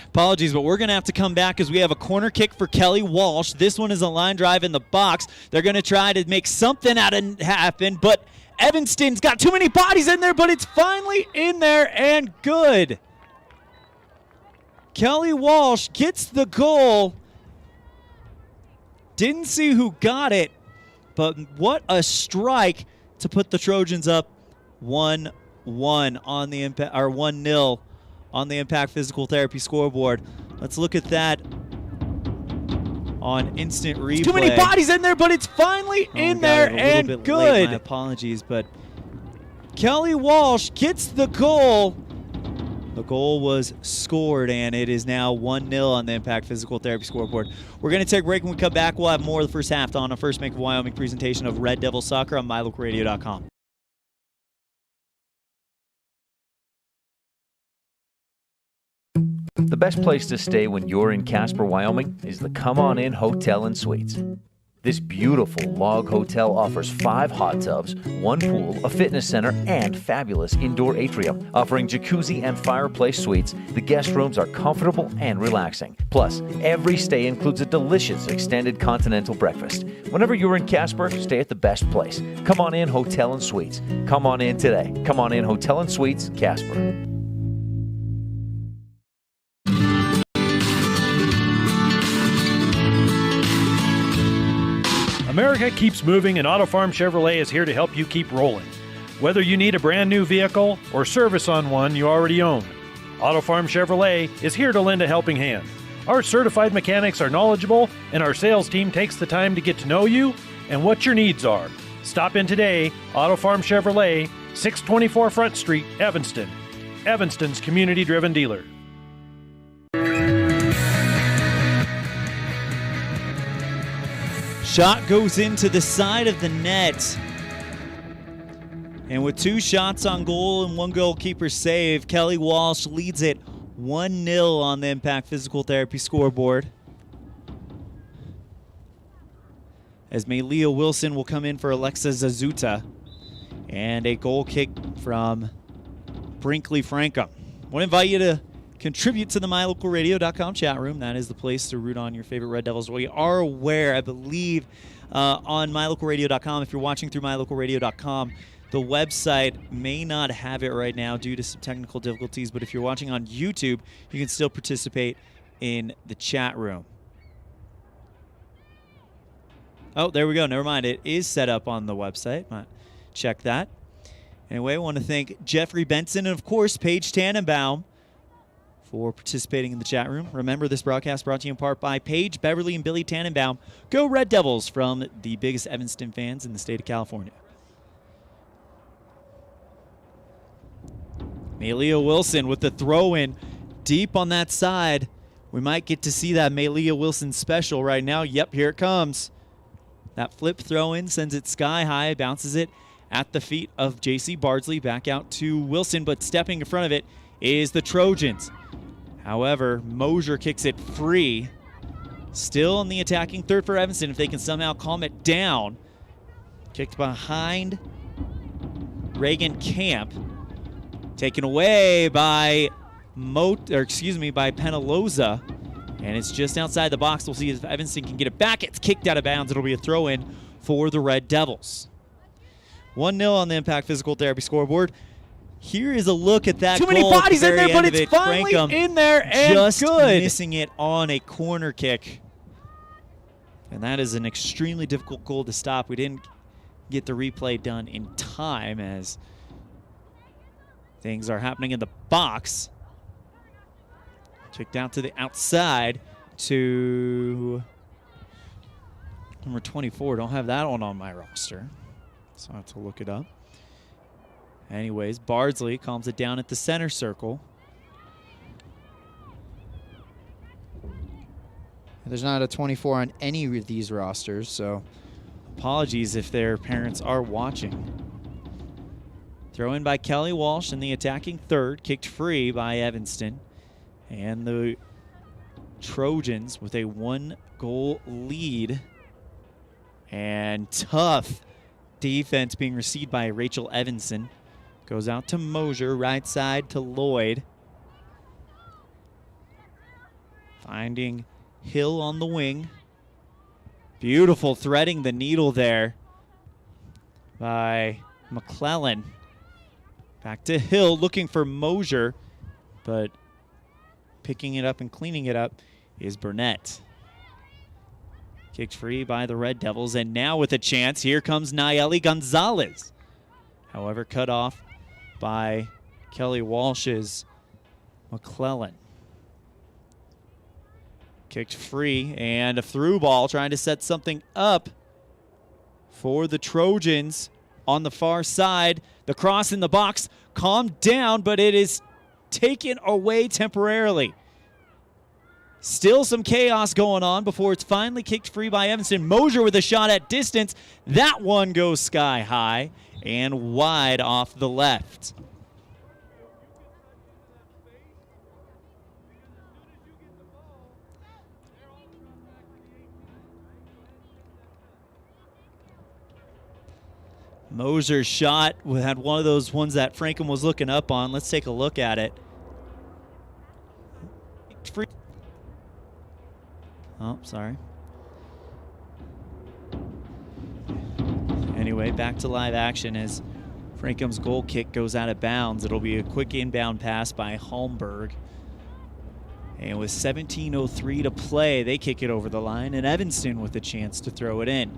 Apologies, but we're going to have to come back because we have a corner kick for Kelly Walsh. This one is a line drive in the box. They're going to try to make something out of happen, but Evanston's got too many bodies in there, but it's finally in there and good. Kelly Walsh gets the goal. Didn't see who got it, but what a strike to put the Trojans up 1-1 on the impact, or 1-0 on the Impact Physical Therapy scoreboard. Let's look at that on instant replay. Too many bodies in there, but it's finally in there and good. Late, my apologies, but Kelly Walsh gets the goal. The goal was scored, and it is now 1-0 on the Impact Physical Therapy scoreboard. We're going to take a break. When we come back, we'll have more of the first half on a First Bank of Wyoming presentation of Red Devil Soccer on mylocalradio.com. The best place to stay when you're in Casper, Wyoming is the Come On In Hotel and Suites. This beautiful log hotel offers 5 hot tubs, 1 pool, a fitness center, and fabulous indoor atrium. Offering jacuzzi and fireplace suites, the guest rooms are comfortable and relaxing. Plus, every stay includes a delicious extended continental breakfast. Whenever you're in Casper, stay at the best place. Come On In Hotel and Suites. Come on in today. Come On In Hotel and Suites, Casper. America keeps moving, and Auto Farm Chevrolet is here to help you keep rolling. Whether you need a brand new vehicle or service on one you already own, Auto Farm Chevrolet is here to lend a helping hand. Our certified mechanics are knowledgeable, and our sales team takes the time to get to know you and what your needs are. Stop in today, Auto Farm Chevrolet, 624 Front Street, Evanston. Evanston's community-driven dealer. Shot goes into the side of the net. And with 2 shots on goal and 1 goalkeeper save, Kelly Walsh leads it 1-0 on the Impact Physical Therapy scoreboard. As Malia Wilson will come in for Alexa Zazuta. And a goal kick from Brinkley Frankham. I want to invite you to contribute to the mylocalradio.com chat room. That is the place to root on your favorite Red Devils. We are aware, I believe, on mylocalradio.com, if you're watching through mylocalradio.com, the website may not have it right now due to some technical difficulties, but if you're watching on YouTube, you can still participate in the chat room. Oh, there we go. Never mind. It is set up on the website. Check that. Anyway, I want to thank Jeffrey Benson and, of course, Paige Tannenbaum for participating in the chat room. Remember, this broadcast brought to you in part by Paige, Beverly, and Billy Tannenbaum. Go Red Devils from the biggest Evanston fans in the state of California. Malia Wilson with the throw-in deep on that side. We might get to see that Malia Wilson special right now. Yep, here it comes. That flip throw-in sends it sky high, bounces it at the feet of J.C. Bardsley. Back out to Wilson, but stepping in front of it is the Trojans. However, Mosier kicks it free. Still in the attacking third for Evanston if they can somehow calm it down. Kicked behind Reagan Camp. Taken away by by Penaloza. And it's just outside the box. We'll see if Evanston can get it back. It's kicked out of bounds. It'll be a throw-in for the Red Devils. 1-0 on the Impact Physical Therapy scoreboard. Here is a look at that Too many goal at the bodies in very there, but end of it's it. finally Frankum in there and just good. missing it on a corner kick. And that is an extremely difficult goal to stop. We didn't get the replay done in time as things are happening in the box. Kicked out to the outside to number 24. Don't have that one on my roster, so I have to look it up. Anyways, Bardsley calms it down at the center circle. There's not a 24 on any of these rosters, so apologies if their parents are watching. Throw in by Kelly Walsh in the attacking third, kicked free by Evanston. And the Trojans with a 1-goal lead. And tough defense being received by Rachel Evanson. Goes out to Mosier, right side to Lloyd. Finding Hill on the wing. Beautiful threading the needle there by McClellan. Back to Hill looking for Mosier, but picking it up and cleaning it up is Burnett. Kicked free by the Red Devils, and now with a chance, here comes Nayeli Gonzalez. However, cut off by Kelly Walsh's McClellan. Kicked free, and a through ball trying to set something up for the Trojans on the far side. The cross in the box calmed down, but it is taken away temporarily. Still some chaos going on before it's finally kicked free by Evanston. Mosier with a shot at distance. That one goes sky high and wide off the left. Mosier's shot had one of those ones that Frankum was looking up on. Let's take a look at it. Free. Oh, sorry. Anyway, back to live action as Frankum's goal kick goes out of bounds. It'll be a quick inbound pass by Holmberg. And with 17:03 to play, they kick it over the line, and Evanston with a chance to throw it in.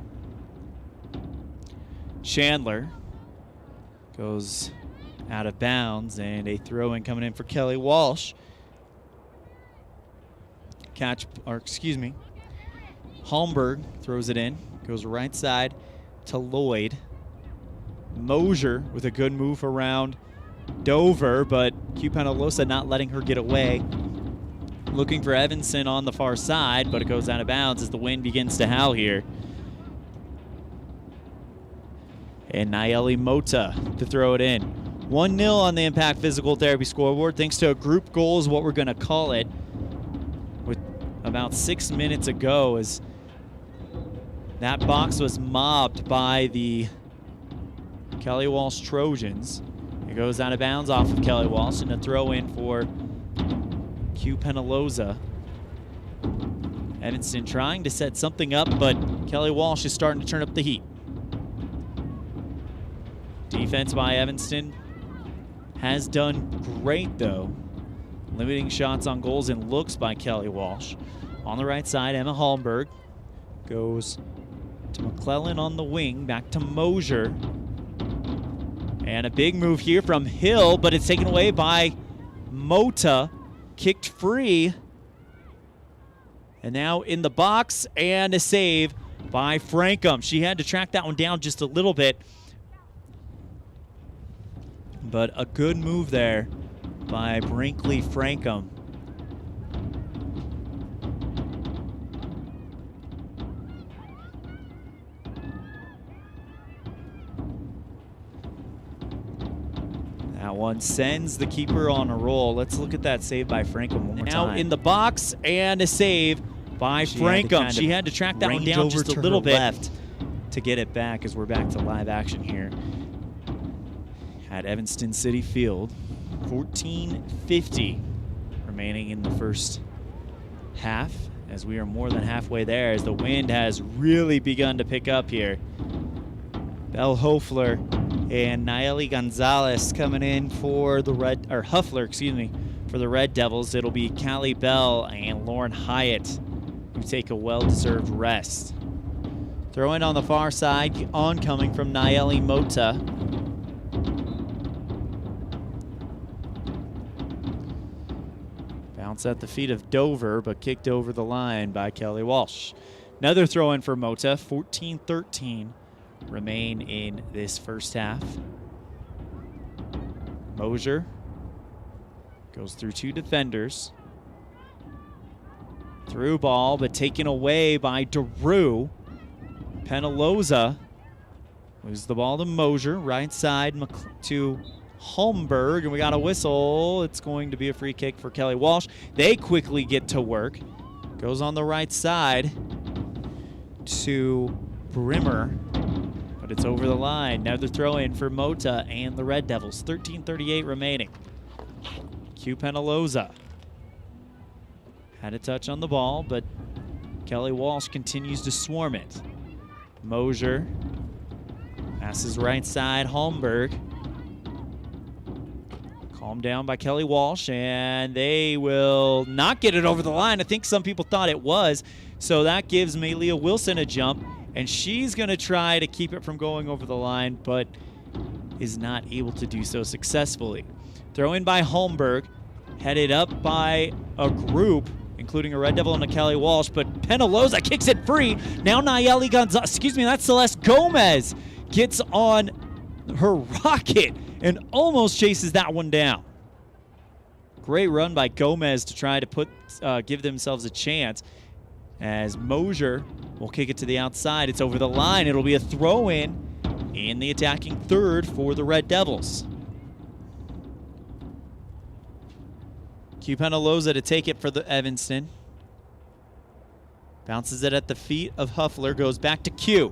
Chandler goes out of bounds, and a throw-in coming in for Kelly Walsh. Holmberg throws it in, goes right side to Lloyd. Mosier with a good move around Dover, but Q Penalosa not letting her get away. Looking for Evanston on the far side, but it goes out of bounds as the wind begins to howl here. And Nayeli Mota to throw it in. 1-0 on the Impact Physical Therapy scoreboard, thanks to a group goal is what we're going to call it. With about 6 minutes ago, as that box was mobbed by the Kelly Walsh Trojans. It goes out of bounds off of Kelly Walsh, and a throw in for Q Penalosa. Evanston trying to set something up, but Kelly Walsh is starting to turn up the heat. Defense by Evanston has done great, though. Limiting shots on goals and looks by Kelly Walsh. On the right side, Emma Holmberg goes to McClellan on the wing, back to Mosier. And a big move here from Hill, but it's taken away by Mota. Kicked free. And now in the box, and a save by Frankum. She had to track that one down just a little bit. But a good move there by Brinkley Frankum. That one sends the keeper on a roll. Let's look at that save by Frankum one more time. Now in the box, and a save by Frankum. She had to track that one down just a little bit left to get it back, as we're back to live action here at Evanston City Field. 14:50 remaining in the first half, as we are more than halfway there, as the wind has really begun to pick up here. Belle Hofler and Nayeli Gonzalez coming in for the Huffler, for the Red Devils. It'll be Callie Bell and Lauren Hyatt who take a well-deserved rest. Throw in on the far side, oncoming from Nayeli Mota. Bounce at the feet of Dover, but kicked over the line by Kelly Walsh. Another throw in for Mota, 14-13 remain in this first half. Mosier goes through two defenders. Through ball, but taken away by DeRue. Penaloza moves the ball to Mosier, right side to Holmberg, and we got a whistle. It's going to be a free kick for Kelly Walsh. They quickly get to work. Goes on the right side to Brimmer, but it's over the line. Another throw in for Mota and the Red Devils. 13:38 remaining. Q Penaloza had a touch on the ball, but Kelly Walsh continues to swarm it. Mosier passes right side, Holmberg. Calmed down by Kelly Walsh, and they will not get it over the line. I think some people thought it was, so that gives Malia Wilson a jump, and she's going to try to keep it from going over the line, but is not able to do so successfully. Throw in by Holmberg, headed up by a group, including a Red Devil and a Kelly Walsh, but Penaloza kicks it free. Now Nayeli Gonzalez, that's Celeste Gomez, gets on her rocket and almost chases that one down. Great run by Gomez to try to give themselves a chance, as Mosier will kick it to the outside. It's over the line. It'll be a throw-in in the attacking third for the Red Devils. Q Penaloza to take it for the Evanston. Bounces it at the feet of Huffler, goes back to Q.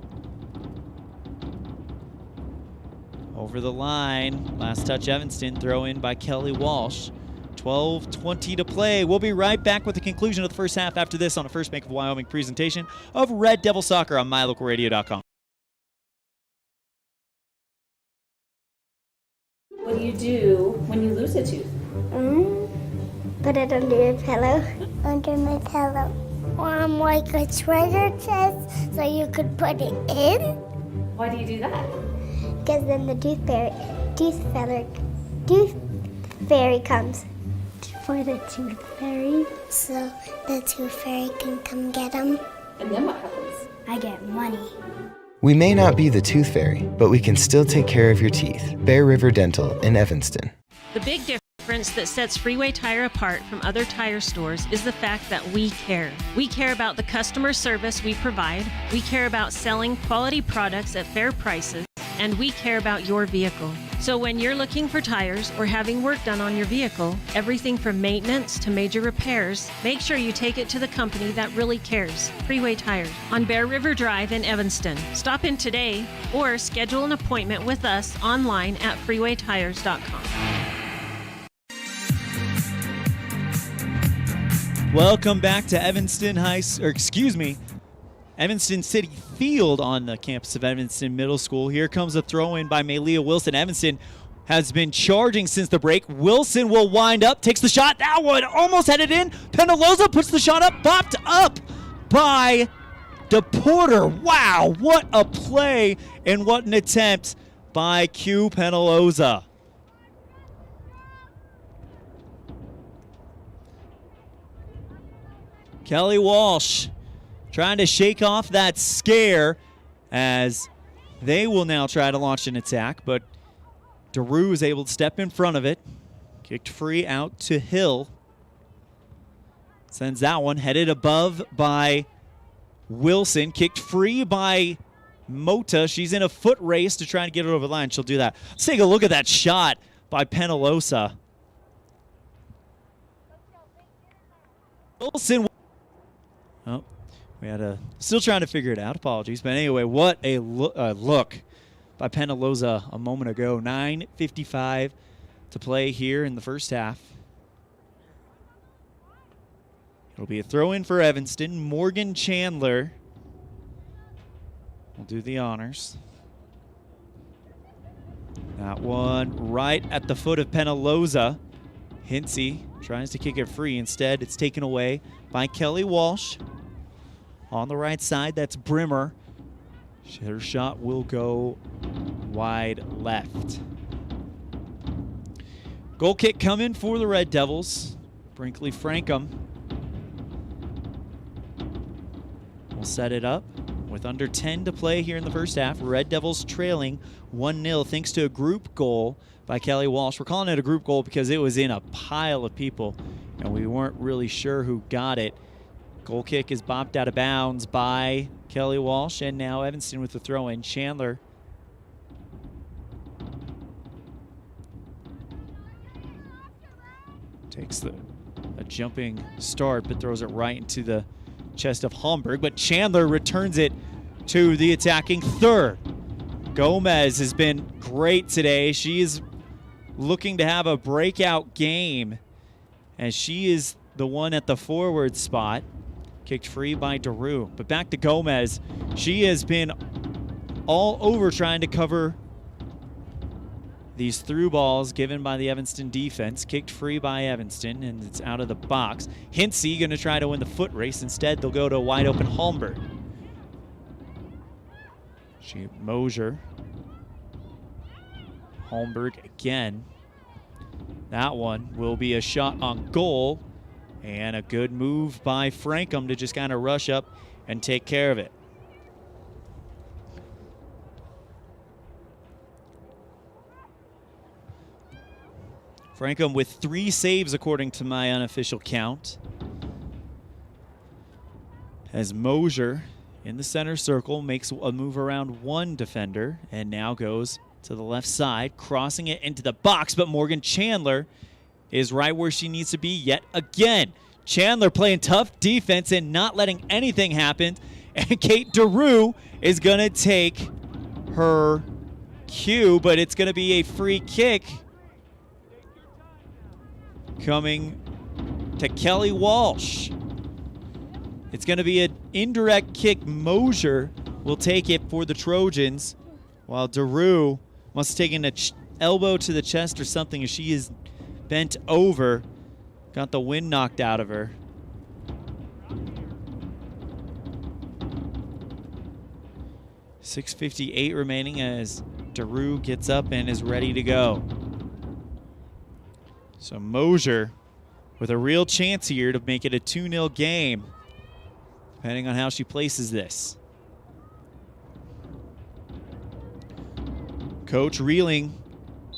Over the line, last touch Evanston, throw in by Kelly Walsh. 12:20 to play. We'll be right back with the conclusion of the first half after this on a First Bank of Wyoming presentation of Red Devil Soccer on mylocalradio.com. What do you do when you lose a tooth? Put it under your pillow. Under my pillow. Like a treasure chest so you could put it in. Why do you do that? Because then the tooth fairy comes. For the tooth fairy, so the tooth fairy can come get them. And then what happens? I get money. We may not be the tooth fairy, but we can still take care of your teeth. Bear River Dental in Evanston. The big difference that sets Freeway Tire apart from other tire stores is the fact that we care. We care about the customer service we provide, we care about selling quality products at fair prices, and we care about your vehicle. So when you're looking for tires or having work done on your vehicle, everything from maintenance to major repairs, make sure you take it to the company that really cares. Freeway Tires on Bear River Drive in Evanston. Stop in today or schedule an appointment with us online at freewaytires.com. Welcome back to Evanston Evanston City Field on the campus of Evanston Middle School. Here comes a throw-in by Malia Wilson. Evanston has been charging since the break. Wilson will wind up, takes the shot. That one almost headed in. Penaloza puts the shot up, popped up by DePorter. Wow, what a play and what an attempt by Q Penaloza. Kelly Walsh trying to shake off that scare as they will now try to launch an attack, but DeRue is able to step in front of it. Kicked free out to Hill. Sends that one headed above by Wilson. Kicked free by Mota. She's in a foot race to try and get it over the line. She'll do that. Let's take a look at that shot by Penaloza. Wilson. Oh, we had still trying to figure it out. Apologies. But anyway, what a look by Penaloza a moment ago. 9:55 to play here in the first half. It'll be a throw in for Evanston. Morgan Chandler will do the honors. That one right at the foot of Penaloza. Hinsey tries to kick it free. Instead, it's taken away by Kelly Walsh. On the right side, that's Brimmer. Her shot will go wide left. Goal kick coming for the Red Devils. Brinkley Frankham will set it up with under 10 to play here in the first half. Red Devils trailing 1-0 thanks to a group goal by Kelly Walsh. We're calling it a group goal because it was in a pile of people, and we weren't really sure who got it. Goal kick is bopped out of bounds by Kelly Walsh, and now Evanston with the throw-in. Chandler takes a jumping start, but throws it right into the chest of Holmberg. But Chandler returns it to the attacking third. Gomez has been great today. She is looking to have a breakout game, as she is the one at the forward spot. Kicked free by Daru. But back to Gomez. She has been all over trying to cover these through balls given by the Evanston defense. Kicked free by Evanston, and it's out of the box. Hinsey going to try to win the foot race. Instead, they'll go to a wide open Holmberg. Mosier. Holmberg again. That one will be a shot on goal, and a good move by Frankham to just kind of rush up and take care of it. Frankham with 3 saves according to my unofficial count. As Mosier in the center circle makes a move around one defender and now goes to the left side, crossing it into the box, but Morgan Chandler is right where she needs to be yet again. Chandler playing tough defense and not letting anything happen, and Kate Daru is going to take her cue, but it's going to be a free kick coming to Kelly Walsh. It's going to be an indirect kick. Mosier will take it for the Trojans, while Daru must have taken an elbow to the chest or something as she is bent over. Got the wind knocked out of her. .658 remaining as Daru gets up and is ready to go. So Mosier with a real chance here to make it a 2-0 game, depending on how she places this. Coach Reeling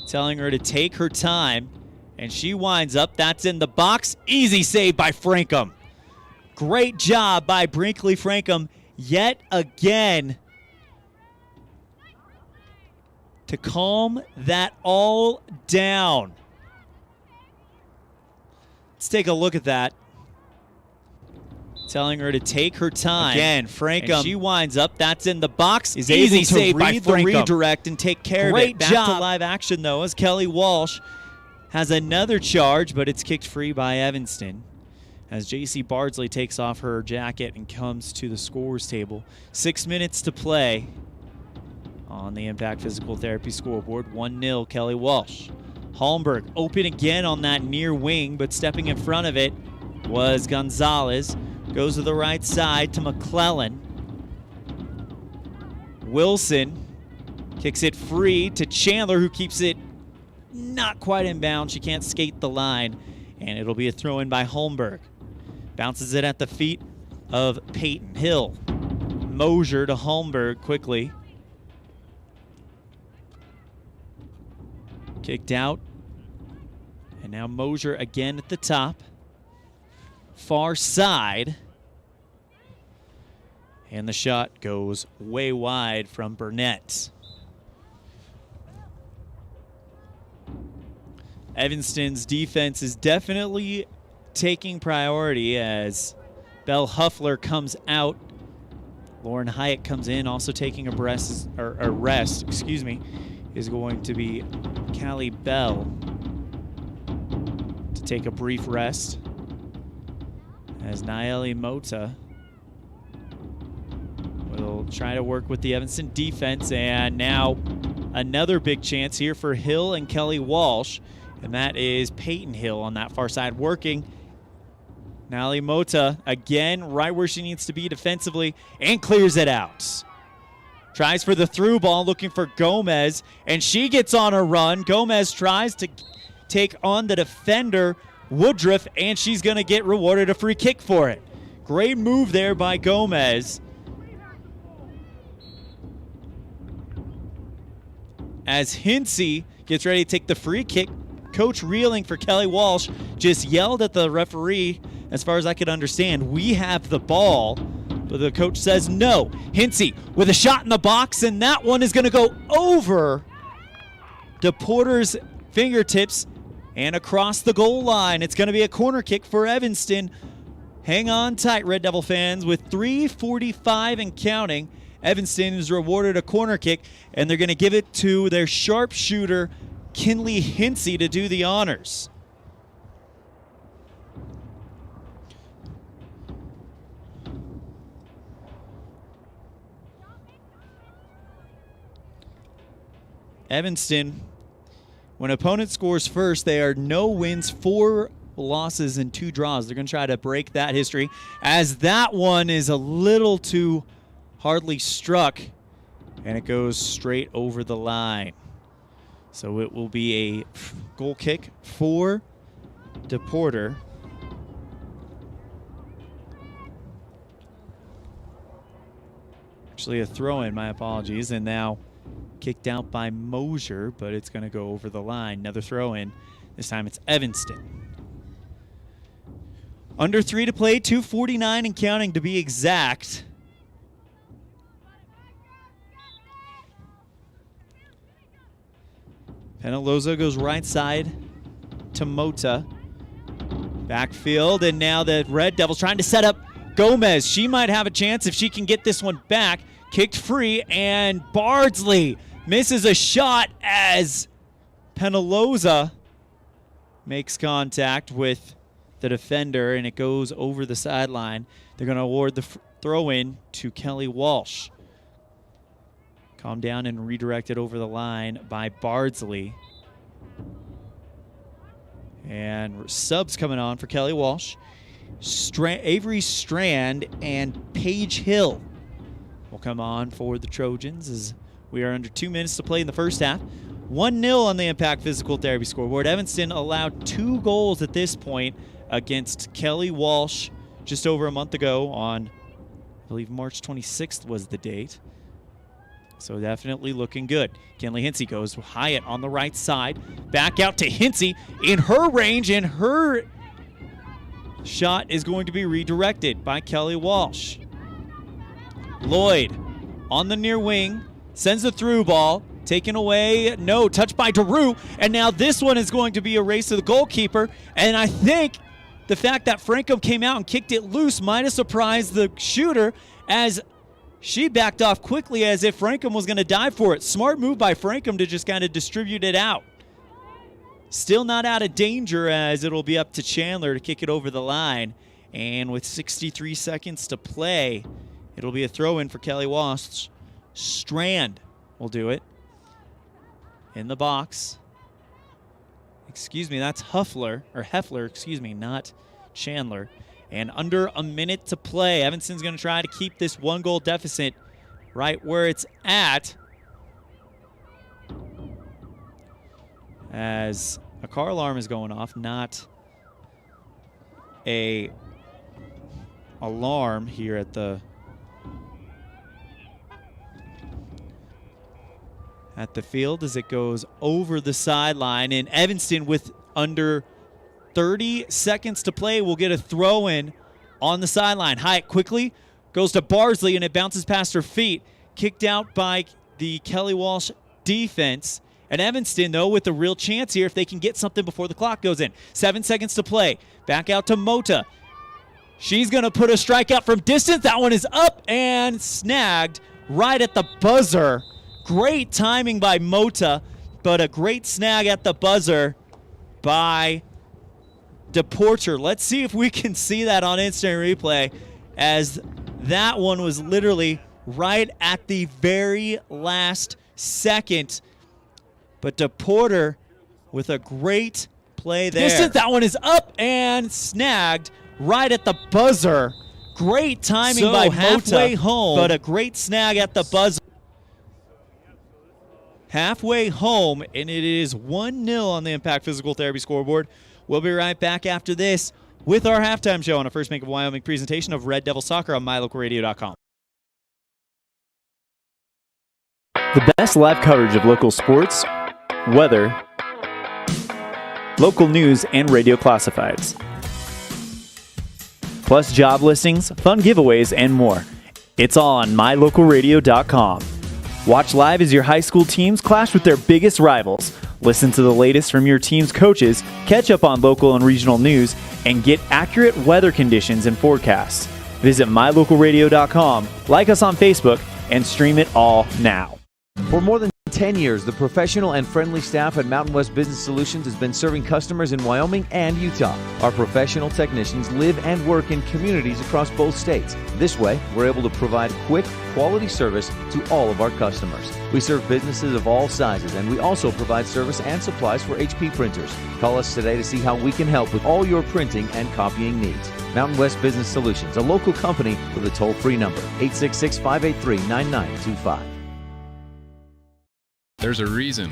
telling her to take her time, and she winds up. That's in the box. Easy save by Frankham. Great job by Brinkley Frankham yet again to calm that all down. Let's take a look at that. Telling her to take her time. Again, Frankham. And she winds up. That's in the box. Is easy save by the redirect and take care of it. Great job. Back to live action, though, as Kelly Walsh has another charge, but it's kicked free by Evanston as J.C. Bardsley takes off her jacket and comes to the scores table. 6 minutes to play on the Impact Physical Therapy scoreboard. 1-0, Kelly Walsh. Holmberg open again on that near wing, but stepping in front of it was Gonzalez. Goes to the right side to McClellan. Wilson kicks it free to Chandler, who keeps it not quite in bounds. She can't skate the line, and it'll be a throw-in by Holmberg. Bounces it at the feet of Peyton Hill. Mosier to Holmberg quickly. Kicked out. And now Mosier again at the top. Far side. And the shot goes way wide from Burnett. Evanston's defense is definitely taking priority as Belle Huffler comes out. Lauren Hyatt comes in, also taking a rest, is going to be Callie Bell to take a brief rest as Naeli Mota will try to work with the Evanston defense. And now another big chance here for Hill and Kelly Walsh. And that is Peyton Hill on that far side working. Naeli Mota, again, right where she needs to be defensively, and clears it out. Tries for the through ball, looking for Gomez, and she gets on a run. Gomez tries to take on the defender, Woodruff, and she's going to get rewarded a free kick for it. Great move there by Gomez. As Hinsey gets ready to take the free kick, Coach Reeling for Kelly Walsh just yelled at the referee, as far as I could understand, we have the ball. But the coach says no. Hinsey with a shot in the box, and that one is going to go over DePorter's fingertips and across the goal line. It's going to be a corner kick for Evanston. Hang on tight, Red Devil fans. With 3:45 and counting, Evanston is rewarded a corner kick, and they're going to give it to their sharpshooter, Kinley Hinsey, to do the honors. Evanston, when opponent scores first, they are no wins, 4 losses, and 2 draws. They're going to try to break that history, as that one is a little too hardly struck, and it goes straight over the line. So it will be a goal kick for DePorter. Actually a throw-in, my apologies, and now kicked out by Mosier, but it's going to go over the line. Another throw-in. This time it's Evanston. Under 3 to play, 2:49 and counting to be exact. Penaloza goes right side to Mota. Backfield, and now the Red Devils trying to set up Gomez. She might have a chance if she can get this one back. Kicked free, and Bardsley misses a shot as Penaloza makes contact with the defender, and it goes over the sideline. They're going to award the throw-in to Kelly Walsh. Calmed down and redirected over the line by Bardsley. And subs coming on for Kelly Walsh. Avery Strand and Paige Hill will come on for the Trojans as we are under 2 minutes to play in the first half. 1-0 on the Impact Physical Therapy scoreboard. Evanston allowed 2 goals at this point against Kelly Walsh just over a month ago on, I believe, March 26th was the date. So definitely looking good. Kinley Hinsey goes Hyatt on the right side. Back out to Hinsey in her range, and her shot is going to be redirected by Kelly Walsh. Lloyd on the near wing, sends the through ball, taken away, no, touched by Daru, and now this one is going to be a race to the goalkeeper, and I think the fact that Frankham came out and kicked it loose might have surprised the shooter, as she backed off quickly as if Frankham was going to dive for it. Smart move by Frankham to just kind of distribute it out. Still not out of danger, as it'll be up to Chandler to kick it over the line, and with 63 seconds to play, it'll be a throw-in for Kelly Walsh. Strand will do it. In the box. Excuse me, that's Heffler, not Chandler. And under a minute to play, Evanston's going to try to keep this 1-goal deficit right where it's at, as a car alarm is going off, not a alarm here at the field as it goes over the sideline. And Evanston, with under 30 seconds to play, will get a throw-in on the sideline. Hyatt quickly goes to Bardsley, and it bounces past her feet. Kicked out by the Kelly Walsh defense. And Evanston, though, with a real chance here if they can get something before the clock goes in. 7 seconds to play. Back out to Mota. She's going to put a strike out from distance. That one is up and snagged right at the buzzer. Great timing by Mota, but a great snag at the buzzer by DePorter. Let's see if we can see that on instant replay, as that one was literally right at the very last second. But DePorter with a great play there. That one is up and snagged right at the buzzer. Great timing by halfway home, but a great snag at the buzzer. Halfway home, and it is 1-0 on the Impact Physical Therapy scoreboard. We'll be right back after this with our halftime show on a First Bank of Wyoming presentation of Red Devil Soccer on mylocalradio.com. The best live coverage of local sports, weather, local news, and radio classifieds. Plus job listings, fun giveaways, and more. It's all on mylocalradio.com. Watch live as your high school teams clash with their biggest rivals. Listen to the latest from your team's coaches, catch up on local and regional news, and get accurate weather conditions and forecasts. Visit mylocalradio.com, like us on Facebook, and stream it all now. For more than 10 years, the professional and friendly staff at Mountain West Business Solutions has been serving customers in Wyoming and Utah. Our professional technicians live and work in communities across both states. This way, we're able to provide quick, quality service to all of our customers. We serve businesses of all sizes, and we also provide service and supplies for HP printers. Call us today to see how we can help with all your printing and copying needs. Mountain West Business Solutions, a local company with a toll-free number, 866-583-9925. There's a reason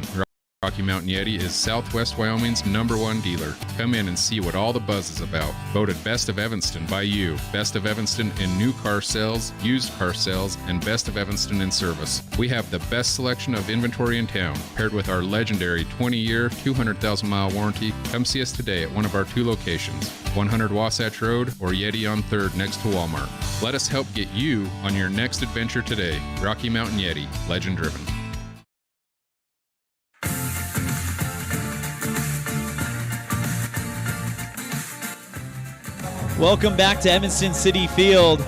Rocky Mountain Yeti is Southwest Wyoming's #1 dealer. Come in and see what all the buzz is about. Voted Best of Evanston by you. Best of Evanston in new car sales, used car sales, and Best of Evanston in service. We have the best selection of inventory in town, paired with our legendary 20-year, 200,000-mile warranty. Come see us today at one of our 2 locations, 100 Wasatch Road or Yeti on 3rd next to Walmart. Let us help get you on your next adventure today. Rocky Mountain Yeti, legend driven. Welcome back to Evanston City Field.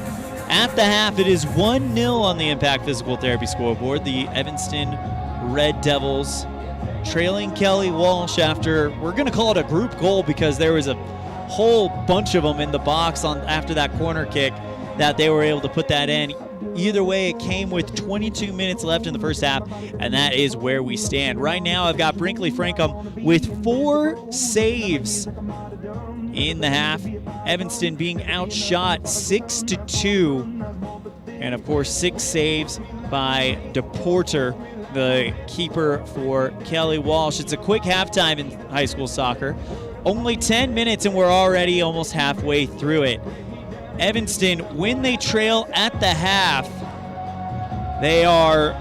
At the half, it is 1-0 on the Impact Physical Therapy scoreboard. The Evanston Red Devils trailing Kelly Walsh after, we're going to call it a group goal because there was a whole bunch of them in the box after that corner kick that they were able to put that in. Either way, it came with 22 minutes left in the first half, and that is where we stand. Right now, I've got Brinkley Frankum with 4 saves in the half. Evanston being outshot 6-2. And of course, 6 saves by DePorter, the keeper for Kelly Walsh. It's a quick halftime in high school soccer. Only 10 minutes and we're already almost halfway through it. Evanston, when they trail at the half, they are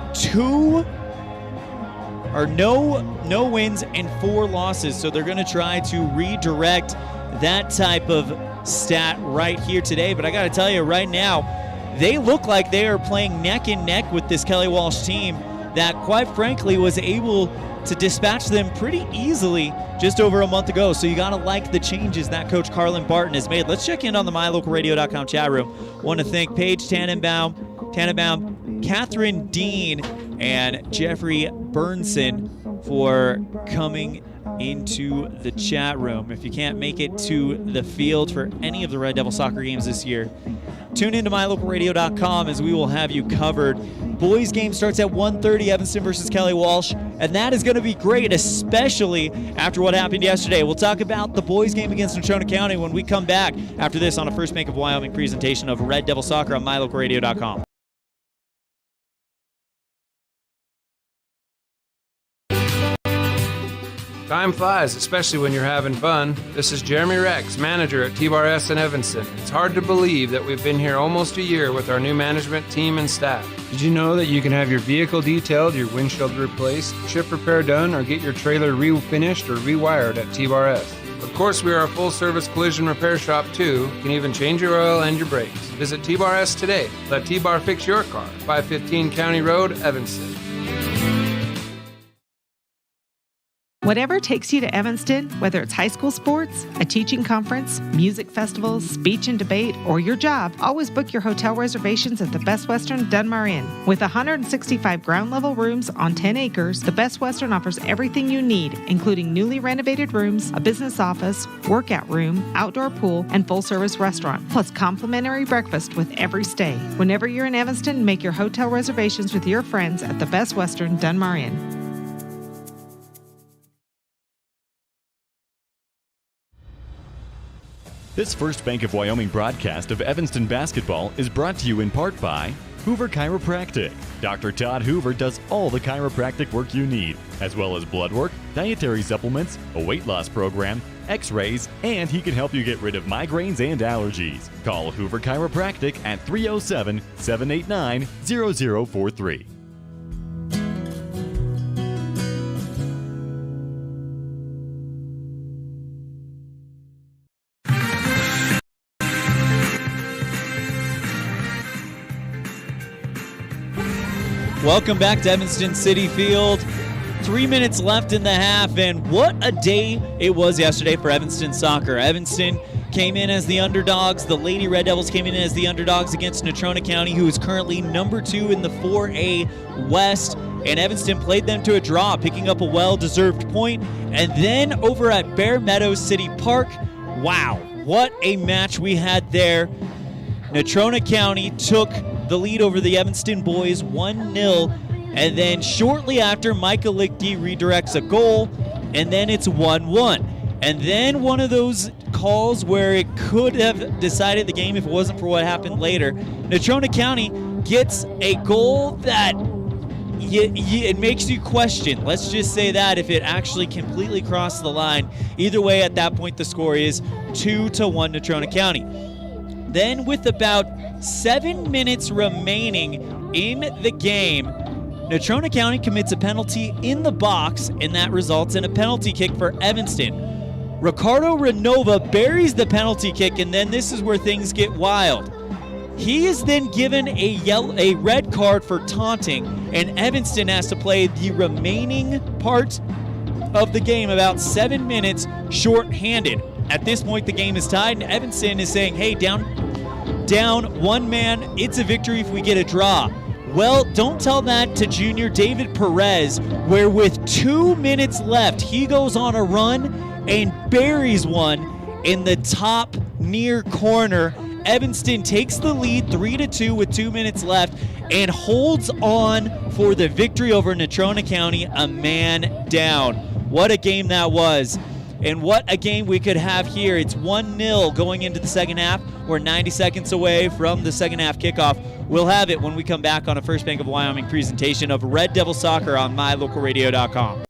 no wins and 4 losses. So they're going to try to redirect that type of stat right here today. But I got to tell you right now, they look like they are playing neck and neck with this Kelly Walsh team that, quite frankly, was able to dispatch them pretty easily just over a month ago. So you got to like the changes that Coach Carlin Barton has made. Let's check in on the mylocalradio.com chat room. Want to thank Paige Tannenbaum, Catherine Dean, and Jeffrey Burnson for coming into the chat room. If you can't make it to the field for any of the Red Devil soccer games this year, tune into mylocalradio.com as we will have you covered. Boys game starts at 1:30, Evanston versus Kelly Walsh, and that is going to be great, especially after what happened yesterday. We'll talk about the boys game against Nocona County when we come back after this on a First Bank of Wyoming presentation of Red Devil Soccer on mylocalradio.com. Time flies, especially when you're having fun. This is Jeremy Rex, manager at T-Bar S in Evanston. It's hard to believe that we've been here almost a year with our new management team and staff. Did you know that you can have your vehicle detailed, your windshield replaced, chip repair done, or get your trailer refinished or rewired at T-Bar S? Of course, we are a full-service collision repair shop, too. You can even change your oil and your brakes. Visit T-Bar S today. Let T-Bar fix your car. 515 County Road, Evanston. Whatever takes you to Evanston, whether it's high school sports, a teaching conference, music festivals, speech and debate, or your job, always book your hotel reservations at the Best Western Dunmar Inn. With 165 ground level rooms on 10 acres, the Best Western offers everything you need, including newly renovated rooms, a business office, workout room, outdoor pool, and full service restaurant, plus complimentary breakfast with every stay. Whenever you're in Evanston, make your hotel reservations with your friends at the Best Western Dunmar Inn. This First Bank of Wyoming broadcast of Evanston basketball is brought to you in part by Hoover Chiropractic. Dr. Todd Hoover does all the chiropractic work you need, as well as blood work, dietary supplements, a weight loss program, x-rays, and he can help you get rid of migraines and allergies. Call Hoover Chiropractic at 307-789-0043. Welcome back to Evanston City Field. 3 minutes left in the half, and what a day it was yesterday for Evanston soccer. Evanston came in as the underdogs. The Lady Red Devils came in as the underdogs against Natrona County, who is currently number 2 in the 4A West. And Evanston played them to a draw, picking up a well-deserved point. And then over at Bear Meadows City Park, wow, what a match we had there. Natrona County took the lead over the Evanston boys 1-0, and then shortly after, Micah Lichty redirects a goal, and then it's 1-1. And then one of those calls where it could have decided the game if it wasn't for what happened later. Natrona County gets a goal that it makes you question. Let's just say that if it actually completely crossed the line. Either way, at that point, the score is 2-1 Natrona County. Then with about 7 minutes remaining in the game, Natrona County commits a penalty in the box, and that results in a penalty kick for Evanston. Ricardo Renova buries the penalty kick, and then this is where things get wild. He is then given a red card for taunting, and Evanston has to play the remaining part of the game, about 7 minutes, short-handed. At this point, the game is tied, and Evanston is saying, hey, down one man, it's a victory if we get a draw. Well, don't tell that to junior David Perez, where with 2 minutes left, he goes on a run and buries one in the top near corner. Evanston takes the lead 3-2 with 2 minutes left and holds on for the victory over Natrona County, a man down. What a game that was. And what a game we could have here. It's 1-0 going into the second half. We're 90 seconds away from the second half kickoff. We'll have it when we come back on a First Bank of Wyoming presentation of Red Devil Soccer on mylocalradio.com.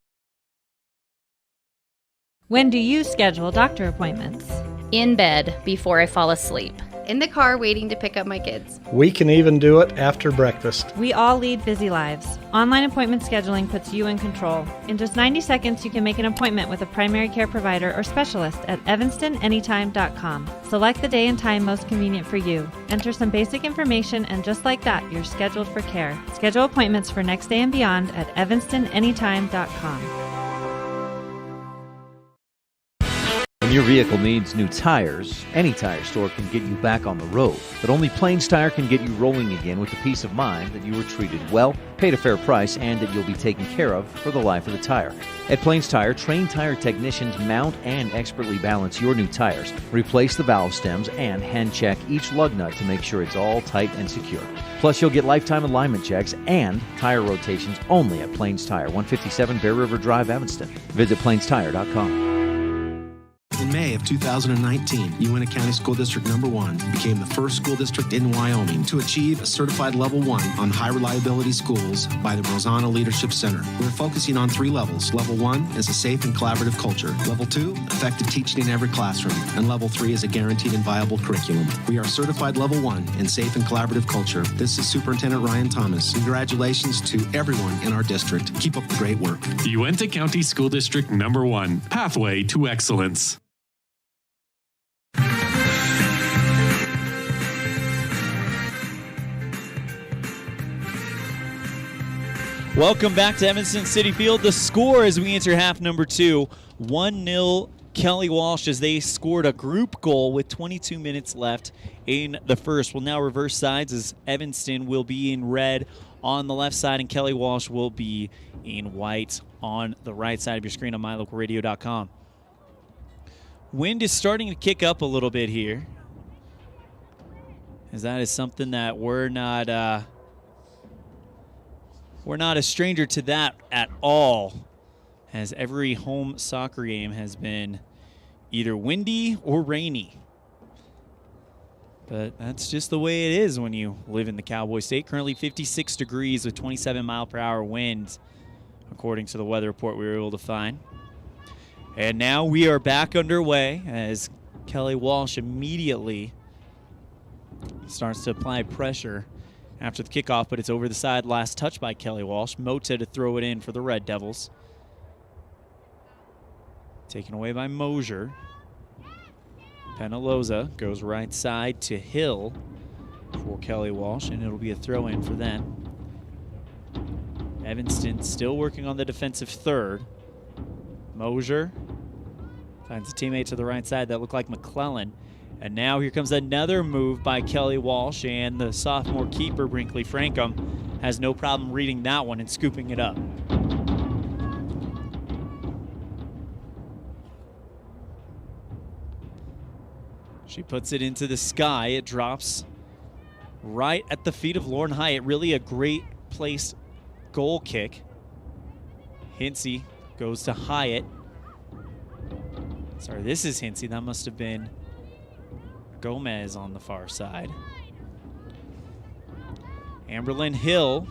When do you schedule doctor appointments? In bed before I fall asleep. In the car waiting to pick up my kids. We can even do it after breakfast. We all lead busy lives. Online appointment scheduling puts you in control. In just 90 seconds, you can make an appointment with a primary care provider or specialist at evanstonanytime.com. Select the day and time most convenient for you. Enter some basic information, and just like that, you're scheduled for care. Schedule appointments for next day and beyond at evanstonanytime.com. When your vehicle needs new tires, any tire store can get you back on the road. But only Plains Tire can get you rolling again with the peace of mind that you were treated well, paid a fair price, and that you'll be taken care of for the life of the tire. At Plains Tire, trained tire technicians mount and expertly balance your new tires, replace the valve stems, and hand check each lug nut to make sure it's all tight and secure. Plus, you'll get lifetime alignment checks and tire rotations only at Plains Tire, 157 Bear River Drive, Evanston. Visit plainstire.com. In May of 2019, Uintah County School District Number 1 became the first school district in Wyoming to achieve a certified Level 1 on high reliability schools by the Rosanna Leadership Center. We're focusing on 3 levels. Level 1 is a safe and collaborative culture. Level 2, effective teaching in every classroom. And Level 3 is a guaranteed and viable curriculum. We are certified Level 1 in safe and collaborative culture. This is Superintendent Ryan Thomas. Congratulations to everyone in our district. Keep up the great work. Uintah County School District Number 1, Pathway to Excellence. Welcome back to Evanston City Field. The score as we enter half number 2, 1-0 Kelly Walsh as they scored a group goal with 22 minutes left in the first. We'll now reverse sides as Evanston will be in red on the left side and Kelly Walsh will be in white on the right side of your screen on mylocalradio.com. Wind is starting to kick up a little bit here, as that is something that we're not a stranger to that at all, as every home soccer game has been either windy or rainy. But that's just the way it is when you live in the Cowboy State. Currently 56 degrees with 27-mile-per-hour winds, according to the weather report we were able to find. And now we are back underway as Kelly Walsh immediately starts to apply pressure after the kickoff, but it's over the side. Last touch by Kelly Walsh. Mota to throw it in for the Red Devils. Taken away by Mosier. Penaloza goes right side to Hill for Kelly Walsh, and it'll be a throw in for them. Evanston still working on the defensive third. Mosier finds a teammate to the right side that looked like McClellan. And now here comes another move by Kelly Walsh, and the sophomore keeper, Brinkley Frankham, has no problem reading that one and scooping it up. She puts it into the sky. It drops right at the feet of Lauren Hyatt. Really a great placed goal kick. Hinsey goes to Hyatt. Sorry, this is Hinsey. That must have been Gomez on the far side. Amberlyn Hill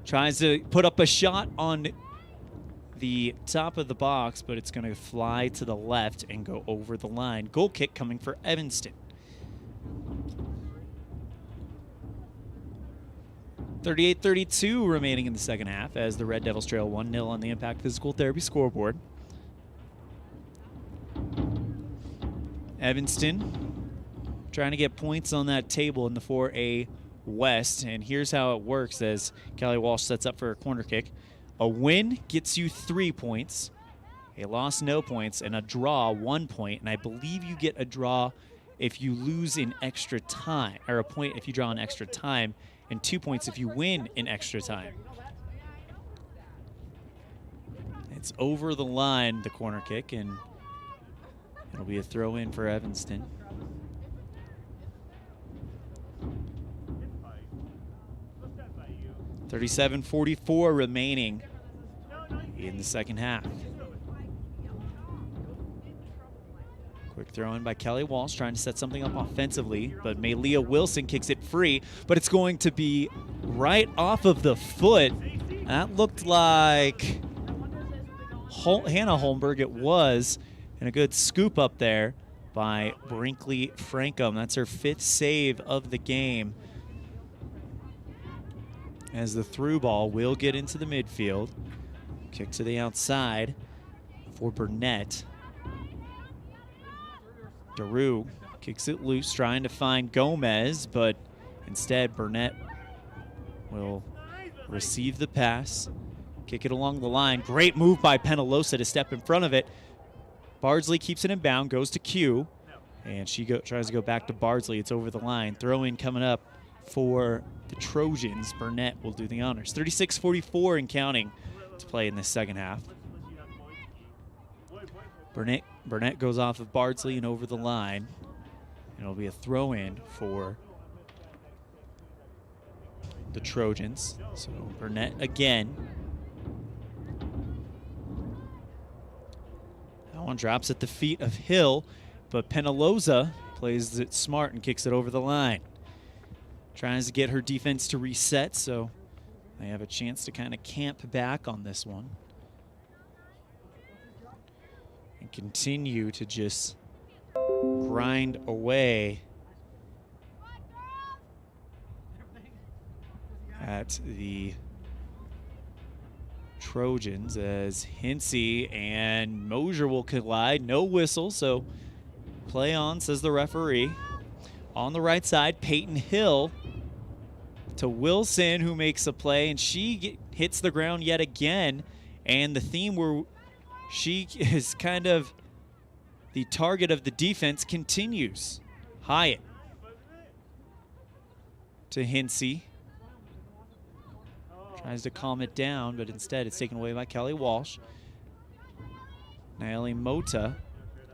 tries to put up a shot on the top of the box, but it's going to fly to the left and go over the line. Goal kick coming for Evanston. 38-32 remaining in the second half as the Red Devils trail 1-0 on the Impact Physical Therapy scoreboard. Evanston trying to get points on that table in the 4A West, and here's how it works as Kelly Walsh sets up for a corner kick. A win gets you 3 points, a loss no points, and a draw 1 point, and I believe you get a draw if you lose in extra time, or a point if you draw in extra time, and 2 points if you win in extra time. It's over the line, the corner kick, and it'll be a throw in for Evanston. .37:44 remaining in the second half. Quick throw in by Kelly Walsh, trying to set something up offensively, but Malia Wilson kicks it free, but it's going to be right off of the foot. That looked like Hannah Holmberg. It was. And a good scoop up there by Brinkley Frankham. That's her 5th save of the game. As the through ball will get into the midfield. Kick to the outside for Burnett. Daru kicks it loose, trying to find Gomez, but instead Burnett will receive the pass, kick it along the line. Great move by Penaloza to step in front of it. Bardsley keeps it in bound, goes to Q, and she tries to go back to Bardsley. It's over the line. Throw in coming up for the Trojans. Burnett will do the honors. 36:44 and counting to play in this second half. Burnett goes off of Bardsley and over the line. And it'll be a throw in for the Trojans. So Burnett again. That one drops at the feet of Hill, but Penaloza plays it smart and kicks it over the line. Tries to get her defense to reset, so they have a chance to kind of camp back on this one. And continue to just grind away at the Trojans as Hinsey and Mosier will collide. No whistle, so play on, says the referee. On the right side, Peyton Hill to Wilson, who makes a play, and she hits the ground yet again. And the theme where she is kind of the target of the defense continues. Hyatt to Hinsey. Tries to calm it down, but instead it's taken away by Kelly Walsh. Naomi Mota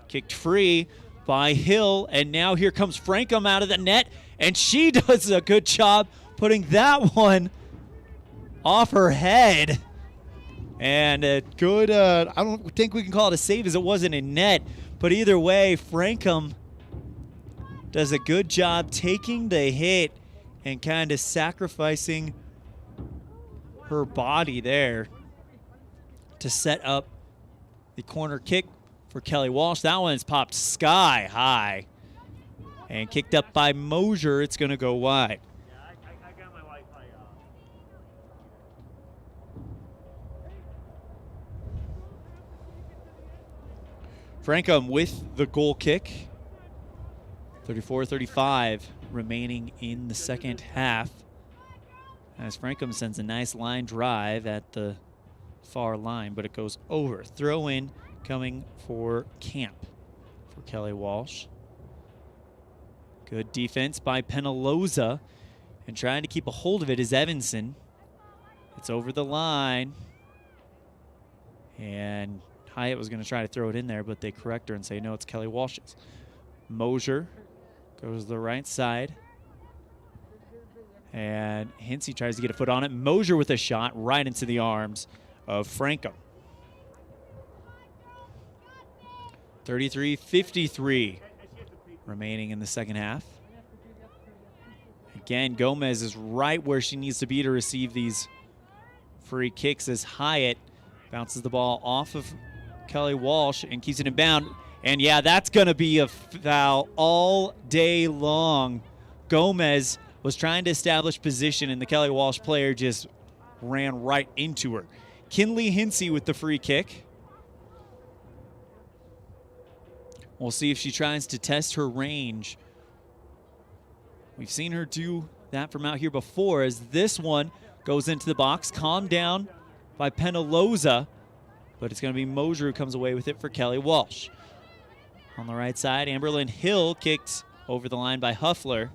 kicked free by Hill, and now here comes Frankum out of the net, and she does a good job putting that one off her head. And a good, I don't think we can call it a save as it wasn't in net, but either way, Frankum does a good job taking the hit and kind of sacrificing her body there to set up the corner kick for Kelly Walsh. That one's popped sky high and kicked up by Mosier. It's going to go wide. Frankum with the goal kick. 34-35 remaining in the second half, as Frankum sends a nice line drive at the far line, but it goes over. Throw in coming for Camp for Kelly Walsh. Good defense by Penaloza, and trying to keep a hold of it is Evanston. It's over the line, and Hyatt was going to try to throw it in there, but they correct her and say, no, it's Kelly Walsh's. Mosier goes to the right side. And Hinsey tries to get a foot on it. Mosier with a shot right into the arms of Frankum. 33-53 remaining in the second half. Again, Gomez is right where she needs to be to receive these free kicks as Hyatt bounces the ball off of Kelly Walsh and keeps it in bound. And yeah, that's going to be a foul all day long. Gomez was trying to establish position, and the Kelly Walsh player just ran right into her. Kinley Hinsey with the free kick. We'll see if she tries to test her range. We've seen her do that from out here before, as this one goes into the box. Calmed down by Penaloza, but it's going to be Mosier who comes away with it for Kelly Walsh. On the right side, Amberlyn Hill kicked over the line by Huffler.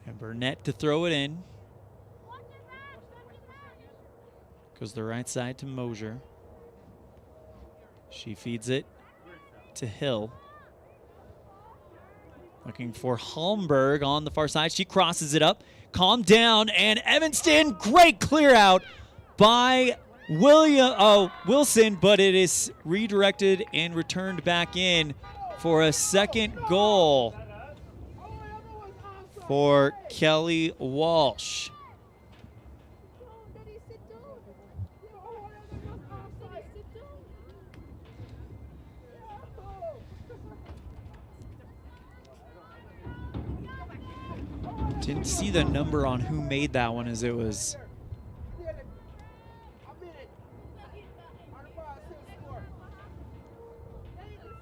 And Burnett to throw it in. Goes the right side to Mosier. She feeds it to Hill. Looking for Holmberg on the far side. She crosses it up. Calm down, and Evanston, great clear out by Wilson, but it is redirected and returned back in for a second goal for Kelly Walsh. Didn't see the number on who made that one, as it was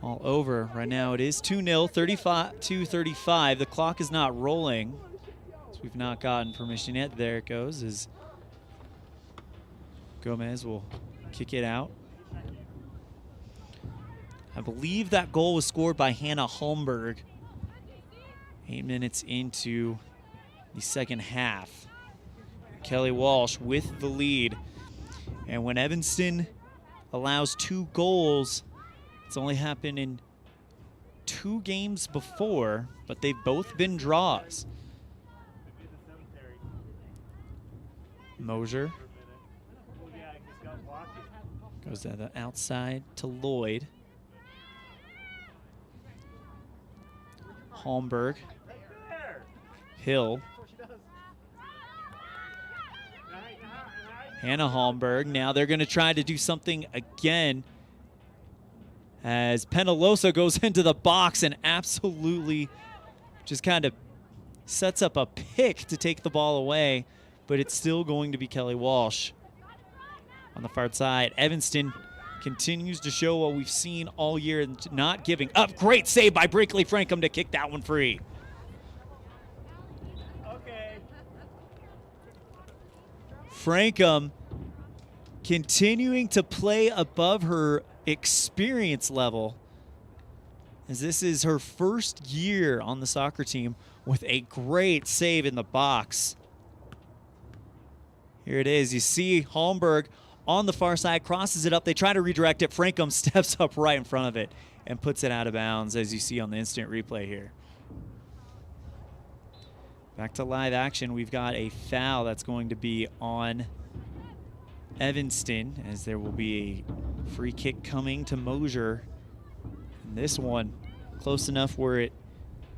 all over. Right now it is 2-0, 35-35. The clock is not rolling, so we've not gotten permission yet. There it goes, as Gomez will kick it out. I believe that goal was scored by Hannah Holmberg 8 minutes into the second half. Kelly Walsh with the lead. And when Evanston allows 2 goals, it's only happened in 2 games before, but they've both been draws. Mosier goes to the outside to Lloyd. Holmberg. Hill. Hannah Holmberg. Now they're going to try to do something again, as Penaloza goes into the box and absolutely just kind of sets up a pick to take the ball away, but it's still going to be Kelly Walsh on the far side. Evanston continues to show what we've seen all year and not giving up. Great save by Brinkley Frankham to kick that one free. Frankham continuing to play above her experience level, as this is her first year on the soccer team with a great save in the box. Here it is. You see Holmberg on the far side, crosses it up. They try to redirect it. Frankham steps up right in front of it and puts it out of bounds, as you see on the instant replay here. Back to live action. We've got a foul that's going to be on Evanston, as there will be a free kick coming to Mosier. And this one close enough where it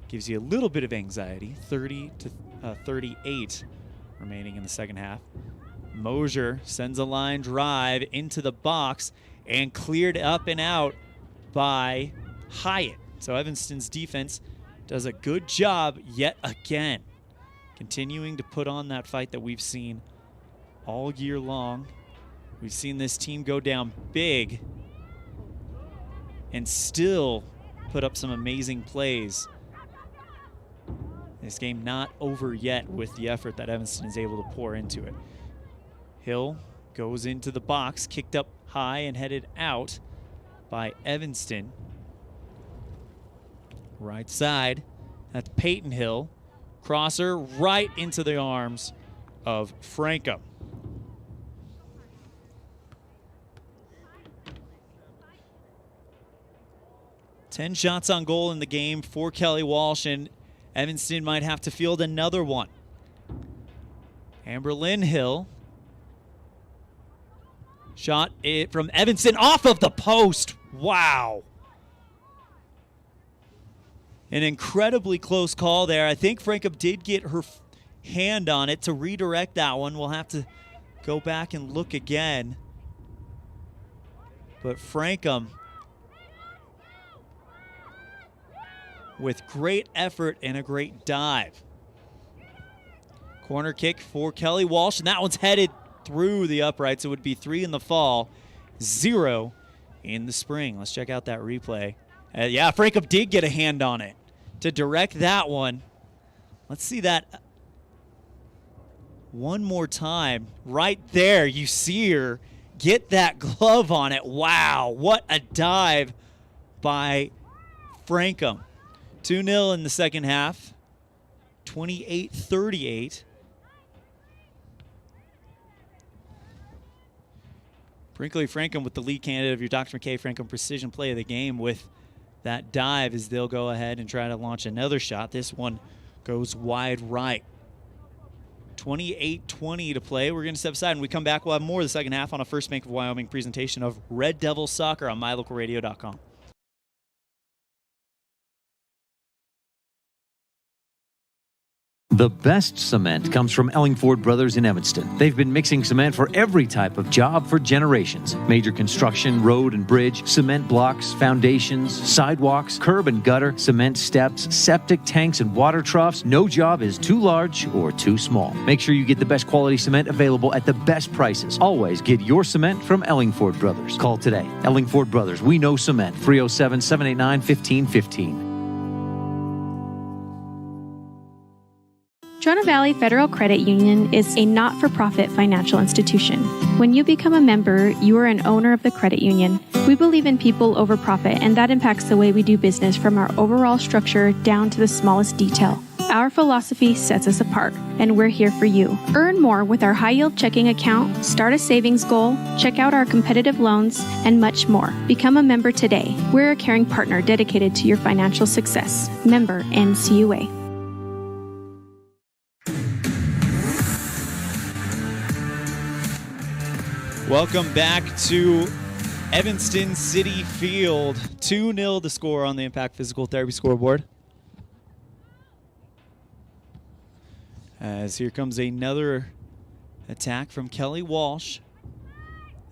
gives you a little bit of anxiety. 30 to 38 remaining in the second half. Mosier sends a line drive into the box and cleared up and out by Hyatt. So Evanston's defense does a good job yet again, continuing to put on that fight that we've seen all year long. We've seen this team go down big and still put up some amazing plays. This game not over yet with the effort that Evanston is able to pour into it. Hill goes into the box, kicked up high and headed out by Evanston. Right side, that's Peyton Hill. Crosser right into the arms of Frankham. Ten shots on goal in the game for Kelly Walsh, and Evanston might have to field another one. Amberlynn Hill. Shot it from Evanston off of the post. Wow. An incredibly close call there. I think Frankham did get her hand on it to redirect that one. We'll have to go back and look again. But Frankham, with great effort and a great dive. Corner kick for Kelly Walsh, and that one's headed through the uprights. It would be 3 in the fall, 0 in the spring. Let's check out that replay. Yeah, Frankham did get a hand on it to direct that one. Let's see that one more time. Right there, you see her get that glove on it. Wow, what a dive by Frankham. 2-0 in the second half, 28-38. Brinkley Frankham with the lead candidate of your Dr. McKay Frankham Precision Play of the Game with that dive, as they'll go ahead and try to launch another shot. This one goes wide right. 28-20 to play. We're going to step aside. When we come back, we'll have more of the second half on a First Bank of Wyoming presentation of Red Devils Soccer on mylocalradio.com. The best cement comes from Ellingford Brothers in Evanston. They've been mixing cement for every type of job for generations. Major construction, road and bridge, cement blocks, foundations, sidewalks, curb and gutter, cement steps, septic tanks, and water troughs. No job is too large or too small. Make sure you get the best quality cement available at the best prices. Always get your cement from Ellingford Brothers. Call today. Ellingford Brothers. We know cement. 307-789-1515. Trona Valley Federal Credit Union is a not-for-profit financial institution. When you become a member, you are an owner of the credit union. We believe in people over profit, and that impacts the way we do business from our overall structure down to the smallest detail. Our philosophy sets us apart, and we're here for you. Earn more with our high-yield checking account, start a savings goal, check out our competitive loans, and much more. Become a member today. We're a caring partner dedicated to your financial success. Member NCUA. Welcome back to Evanston City Field. 2-0 the score on the Impact Physical Therapy scoreboard. As here comes another attack from Kelly Walsh.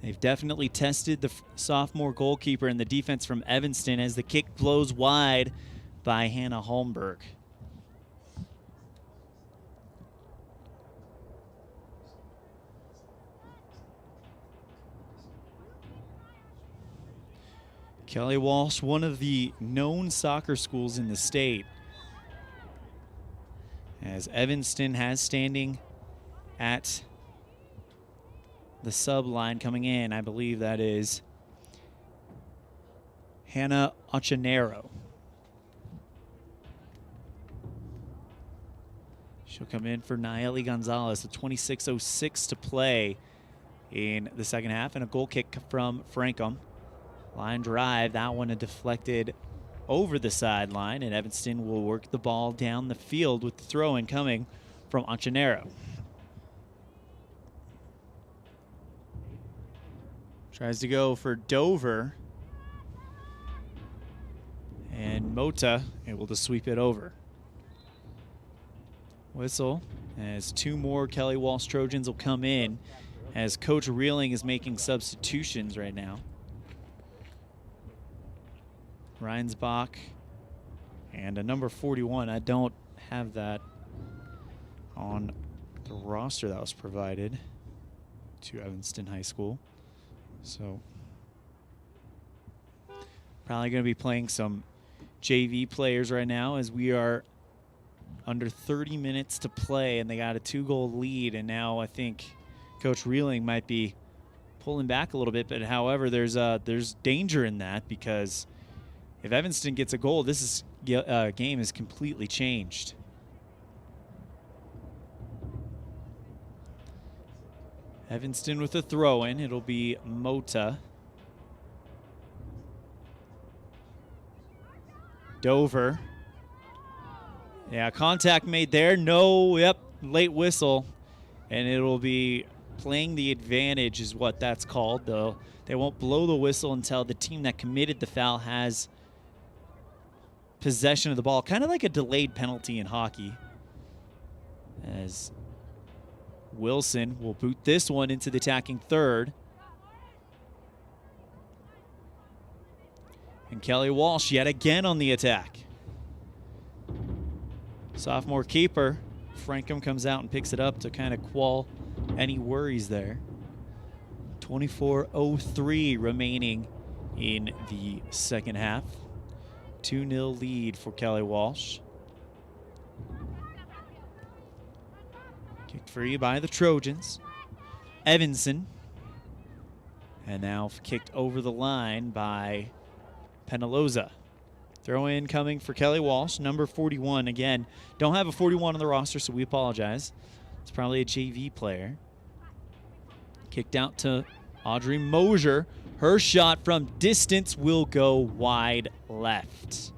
They've definitely tested the sophomore goalkeeper and the defense from Evanston as the kick blows wide by Hannah Holmberg. Kelly Walsh, one of the known soccer schools in the state, as Evanston has standing at the sub line coming in. I believe that is Hannah Ochenero. She'll come in for Nayeli Gonzalez with 26:06 to play in the second half, and a goal kick from Frankham. Line drive, that one deflected over the sideline, and Evanston will work the ball down the field with the throw-in coming from Ochenero. Tries to go for Dover, and Mota able to sweep it over. Whistle as two more Kelly Walsh Trojans will come in as Coach Reeling is making substitutions right now. Reinsbach and a number 41. I don't have that on the roster that was provided to Evanston High School. So probably going to be playing some JV players right now as we are under 30 minutes to play, and they got a 2-goal lead, and now I think Coach Reeling might be pulling back a little bit, but however, there's danger in that, because if Evanston gets a goal, this game is completely changed. Evanston with a throw-in. It'll be Mota. Dover. Yeah, contact made there. No, yep, late whistle. And it'll be playing the advantage is what that's called, though. They won't blow the whistle until the team that committed the foul has possession of the ball. Kind of like a delayed penalty in hockey. As Wilson will boot this one into the attacking third. And Kelly Walsh yet again on the attack. Sophomore keeper, Frankham, comes out and picks it up to kind of quell any worries there. 24:03 remaining in the second half. 2-0 lead for Kelly Walsh. Kicked free by the Trojans. Evanston. And now kicked over the line by Penaloza. Throw in coming for Kelly Walsh, number 41. Again, don't have a 41 on the roster, so we apologize. It's probably a JV player. Kicked out to Audrey Mosier. Her shot from distance will go wide left.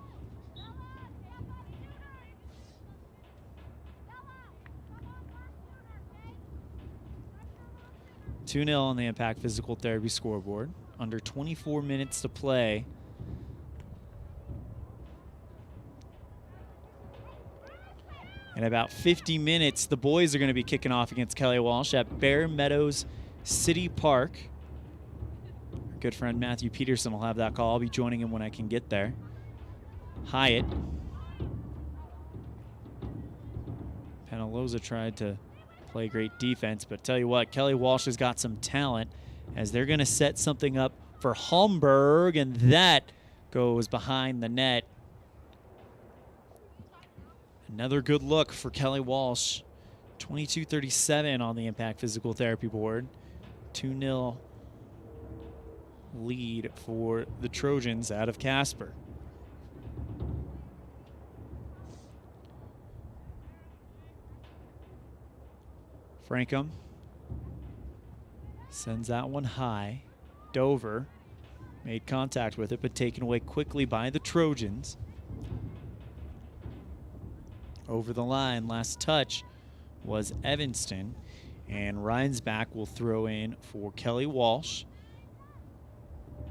(2-0) on the Impact Physical Therapy scoreboard. Under 24 minutes to play. In about 50 minutes, the boys are going to be kicking off against Kelly Walsh at Bear Meadows City Park. Our good friend Matthew Peterson will have that call. I'll be joining him when I can get there. Hyatt. Penaloza tried to play great defense, but tell you what, Kelly Walsh has got some talent as they're going to set something up for Homburg, and that goes behind the net. Another good look for Kelly Walsh. 22:37 on the Impact Physical Therapy board. 2-0 lead for the Trojans out of Casper. Frankham sends that one high. Dover made contact with it, but taken away quickly by the Trojans. Over the line, last touch was Evanston, and Reinsbach will throw in for Kelly Walsh.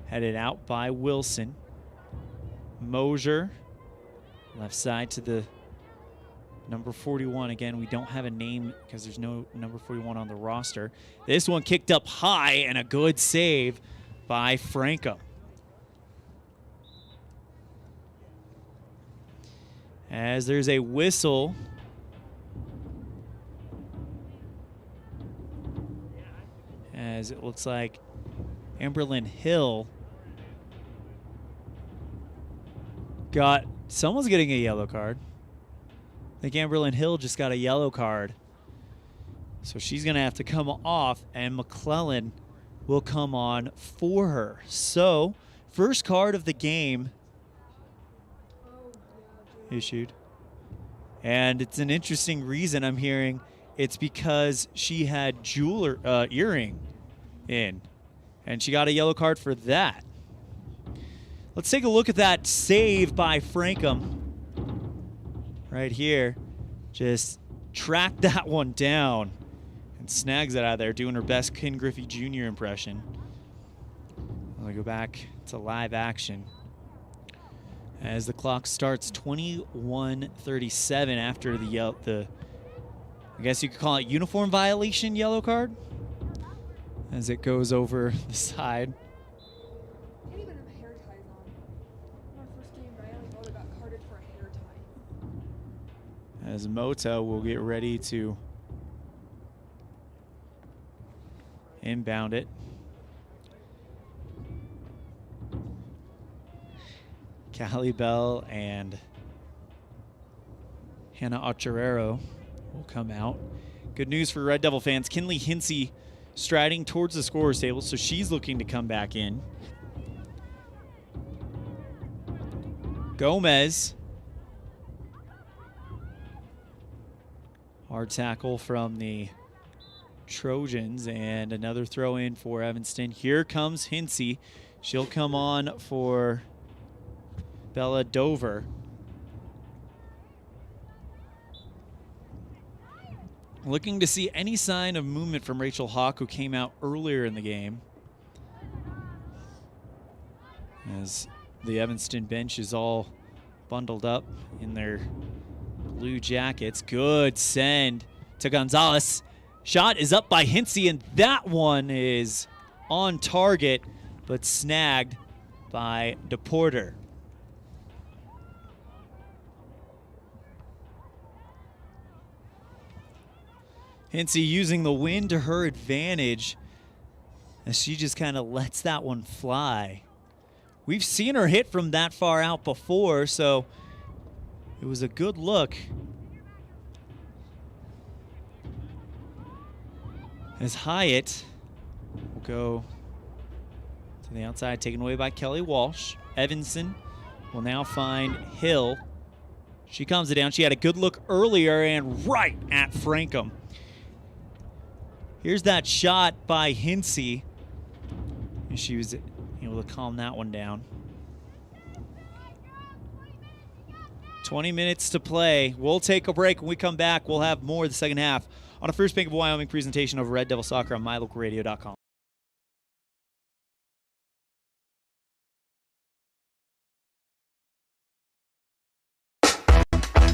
Headed out by Wilson. Mosier, left side to the number 41. Again, we don't have a name because there's no number 41 on the roster. This one kicked up high, and a good save by Frankham. As there's a whistle. As it looks like Amberlyn Hill Someone's getting a yellow card. I think Amberlyn Hill just got a yellow card. So she's going to have to come off, and McClellan will come on for her. So, first card of the game issued. And it's an interesting reason I'm hearing. It's because she had earring in, and she got a yellow card for that. Let's take a look at that save by Frankham right here. Just tracked that one down and snags it out of there, doing her best Ken Griffey Jr. impression. I'll go back to live action as the clock starts 21:37 after the I guess you could call it uniform violation yellow card as it goes over the side. As Moto will get ready to inbound it. Callie Bell and Hannah Ocherero will come out. Good news for Red Devil fans. Kinley Hinsey striding towards the scorer's table, so she's looking to come back in. Gomez. Hard tackle from the Trojans, and another throw in for Evanston. Here comes Hinsey. She'll come on for Bella Dover. Looking to see any sign of movement from Rachel Hawk, who came out earlier in the game. As the Evanston bench is all bundled up in their blue jackets. Good send to Gonzalez. Shot is up by Hinsey, and that one is on target, but snagged by DePorter. Hinsey using the wind to her advantage as she just kind of lets that one fly. We've seen her hit from that far out before, so it was a good look. As Hyatt will go to the outside, taken away by Kelly Walsh. Evanston will now find Hill. She comes it down. She had a good look earlier and right at Frankham. Here's that shot by Hinsey. And she was able to calm that one down. 20 minutes to play. We'll take a break. When we come back, we'll have more of the second half on a First Bank of Wyoming presentation of Red Devil Soccer on mylocalradio.com.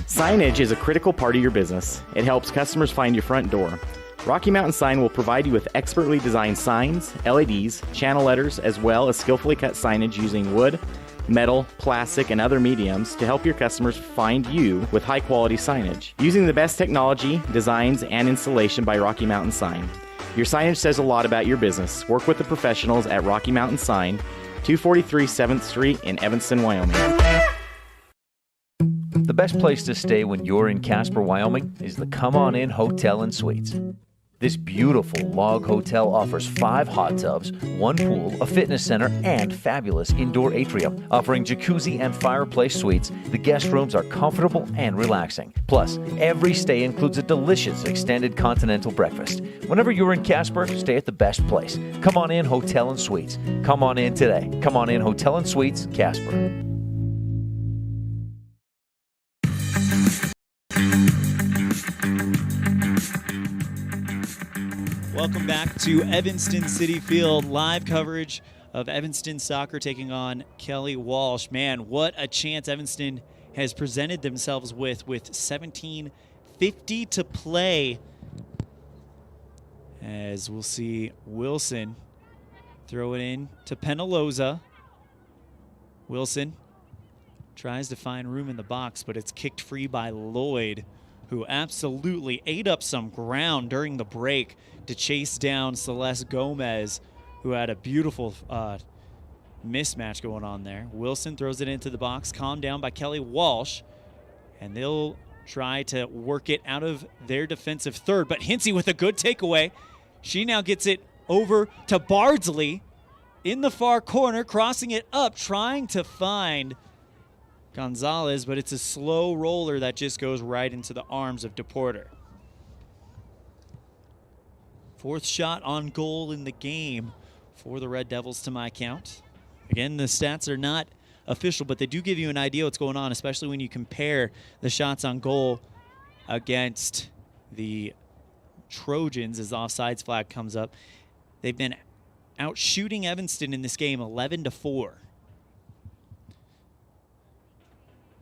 Signage is a critical part of your business. It helps customers find your front door. Rocky Mountain Sign will provide you with expertly designed signs, LEDs, channel letters, as well as skillfully cut signage using wood, metal, plastic, and other mediums to help your customers find you with high-quality signage. Using the best technology, designs, and installation by Rocky Mountain Sign. Your signage says a lot about your business. Work with the professionals at Rocky Mountain Sign, 243 7th Street in Evanston, Wyoming. The best place to stay when you're in Casper, Wyoming is the Come On In Hotel and Suites. This beautiful log hotel offers 5 hot tubs, 1 pool, a fitness center, and fabulous indoor atrium. Offering jacuzzi and fireplace suites, the guest rooms are comfortable and relaxing. Plus, every stay includes a delicious extended continental breakfast. Whenever you're in Casper, stay at the best place. Come On In Hotel and Suites. Come on in today. Come On In Hotel and Suites, Casper. Welcome back to Evanston City Field. Live coverage of Evanston soccer taking on Kelly Walsh. Man, what a chance Evanston has presented themselves with 17:50 to play. As we'll see Wilson throw it in to Penaloza. Wilson tries to find room in the box, but it's kicked free by Lloyd, who absolutely ate up some ground during the break to chase down Celeste Gomez, who had a beautiful mismatch going on there. Wilson throws it into the box, calmed down by Kelly Walsh, and they'll try to work it out of their defensive third. But Hinsey with a good takeaway. She now gets it over to Bardsley in the far corner, crossing it up, trying to find Gonzalez, but it's a slow roller that just goes right into the arms of DePorter. Fourth shot on goal in the game for the Red Devils to my count. Again, the stats are not official, but they do give you an idea what's going on, especially when you compare the shots on goal against the Trojans as the offsides flag comes up. They've been out shooting Evanston in this game 11-4.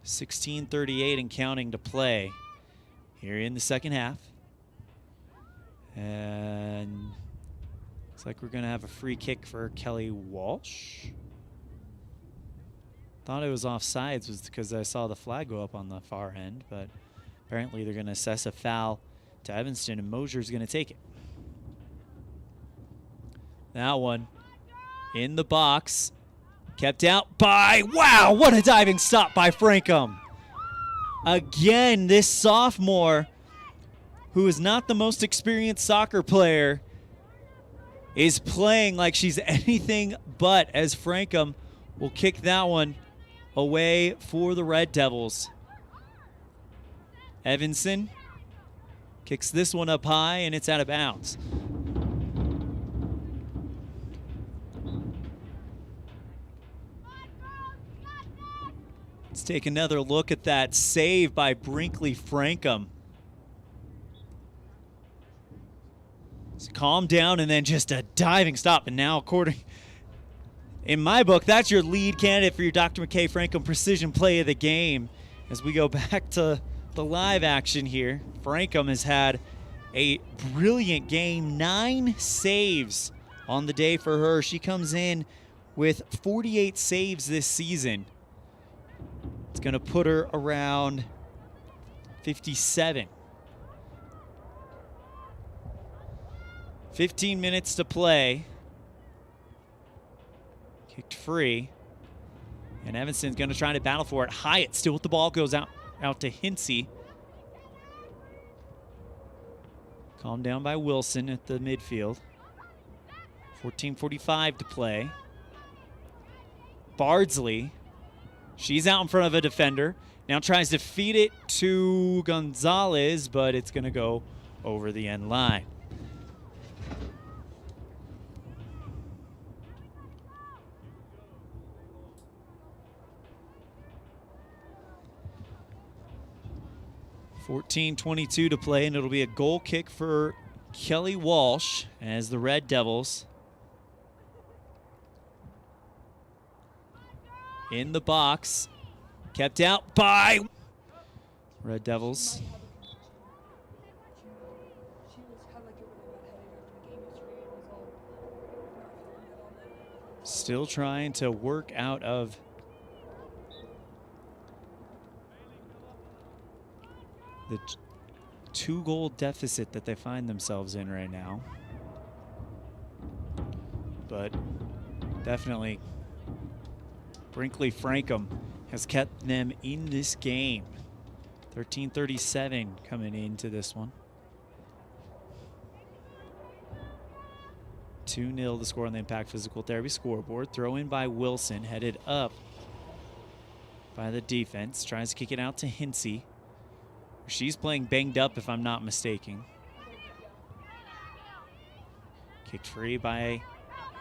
16:38 and counting to play here in the second half. And looks like we're going to have a free kick for Kelly Walsh. Thought it was offsides was because I saw the flag go up on the far end, but apparently they're going to assess a foul to Evanston, and Mosier's going to take it. That one in the box, kept out by, wow, what a diving stop by Frankham. Again, this sophomore, who is not the most experienced soccer player, is playing like she's anything but, as Frankham will kick that one away for the Red Devils. Evanston kicks this one up high, and it's out of bounds. Let's take another look at that save by Brinkley Frankham. Calm down and then just a diving stop. And now, according, in my book, that's your lead candidate for your Dr. McKay Frankham Precision Play of the Game. As we go back to the live action here, Frankham has had a brilliant game. 9 saves on the day for her. She comes in with 48 saves this season. It's going to put her around 57. 15 minutes to play. Kicked free. And Evanston's going to try to battle for it. Hyatt still with the ball, goes out to Hinsey. Calmed down by Wilson at the midfield. 14:45 to play. Bardsley. She's out in front of a defender. Now tries to feed it to Gonzalez, but it's going to go over the end line. .22 to play, and it'll be a goal kick for Kelly Walsh as the Red Devils in the box, kept out by Red Devils. Still trying to work out of the 2-goal deficit that they find themselves in right now. But definitely Brinkley Frankham has kept them in this game. 13:37 coming into this one. 2-0 the score on the Impact Physical Therapy scoreboard. Throw in by Wilson, headed up by the defense. Tries to kick it out to Hinsey. She's playing banged up, if I'm not mistaken. Kicked free by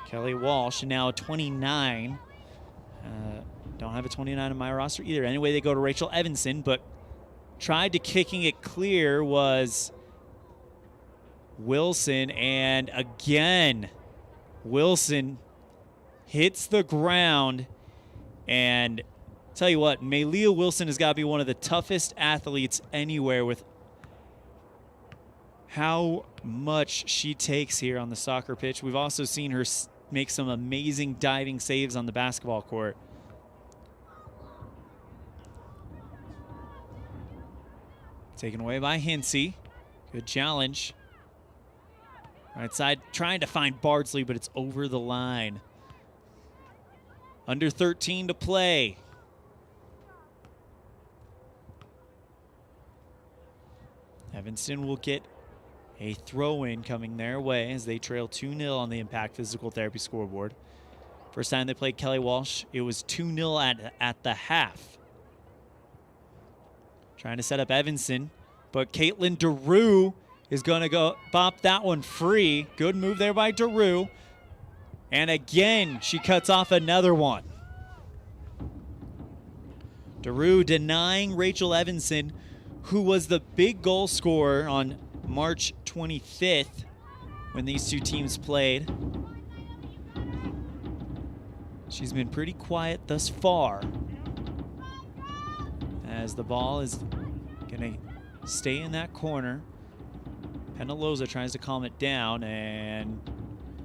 Kelly Walsh, and now 29. Don't have a 29 on my roster either. Anyway, they go to Rachel Evanston, but tried to kicking it clear was Wilson, and again, Wilson hits the ground. And tell you what, Malia Wilson has got to be one of the toughest athletes anywhere with how much she takes here on the soccer pitch. We've also seen her make some amazing diving saves on the basketball court. Taken away by Hinsey. Good challenge. Right side trying to find Bardsley, but it's over the line. Under 13 to play. Evanston will get a throw-in coming their way as they trail 2-0 on the Impact Physical Therapy scoreboard. First time they played Kelly Walsh, it was 2-0 at the half. Trying to set up Evanston, but Caitlin DeRue is going to go bop that one free. Good move there by DeRue. And again, she cuts off another one. DeRue denying Rachel Evanston, who was the big goal scorer on March 25th when these two teams played. She's been pretty quiet thus far, as the ball is going to stay in that corner. Penaloza tries to calm it down and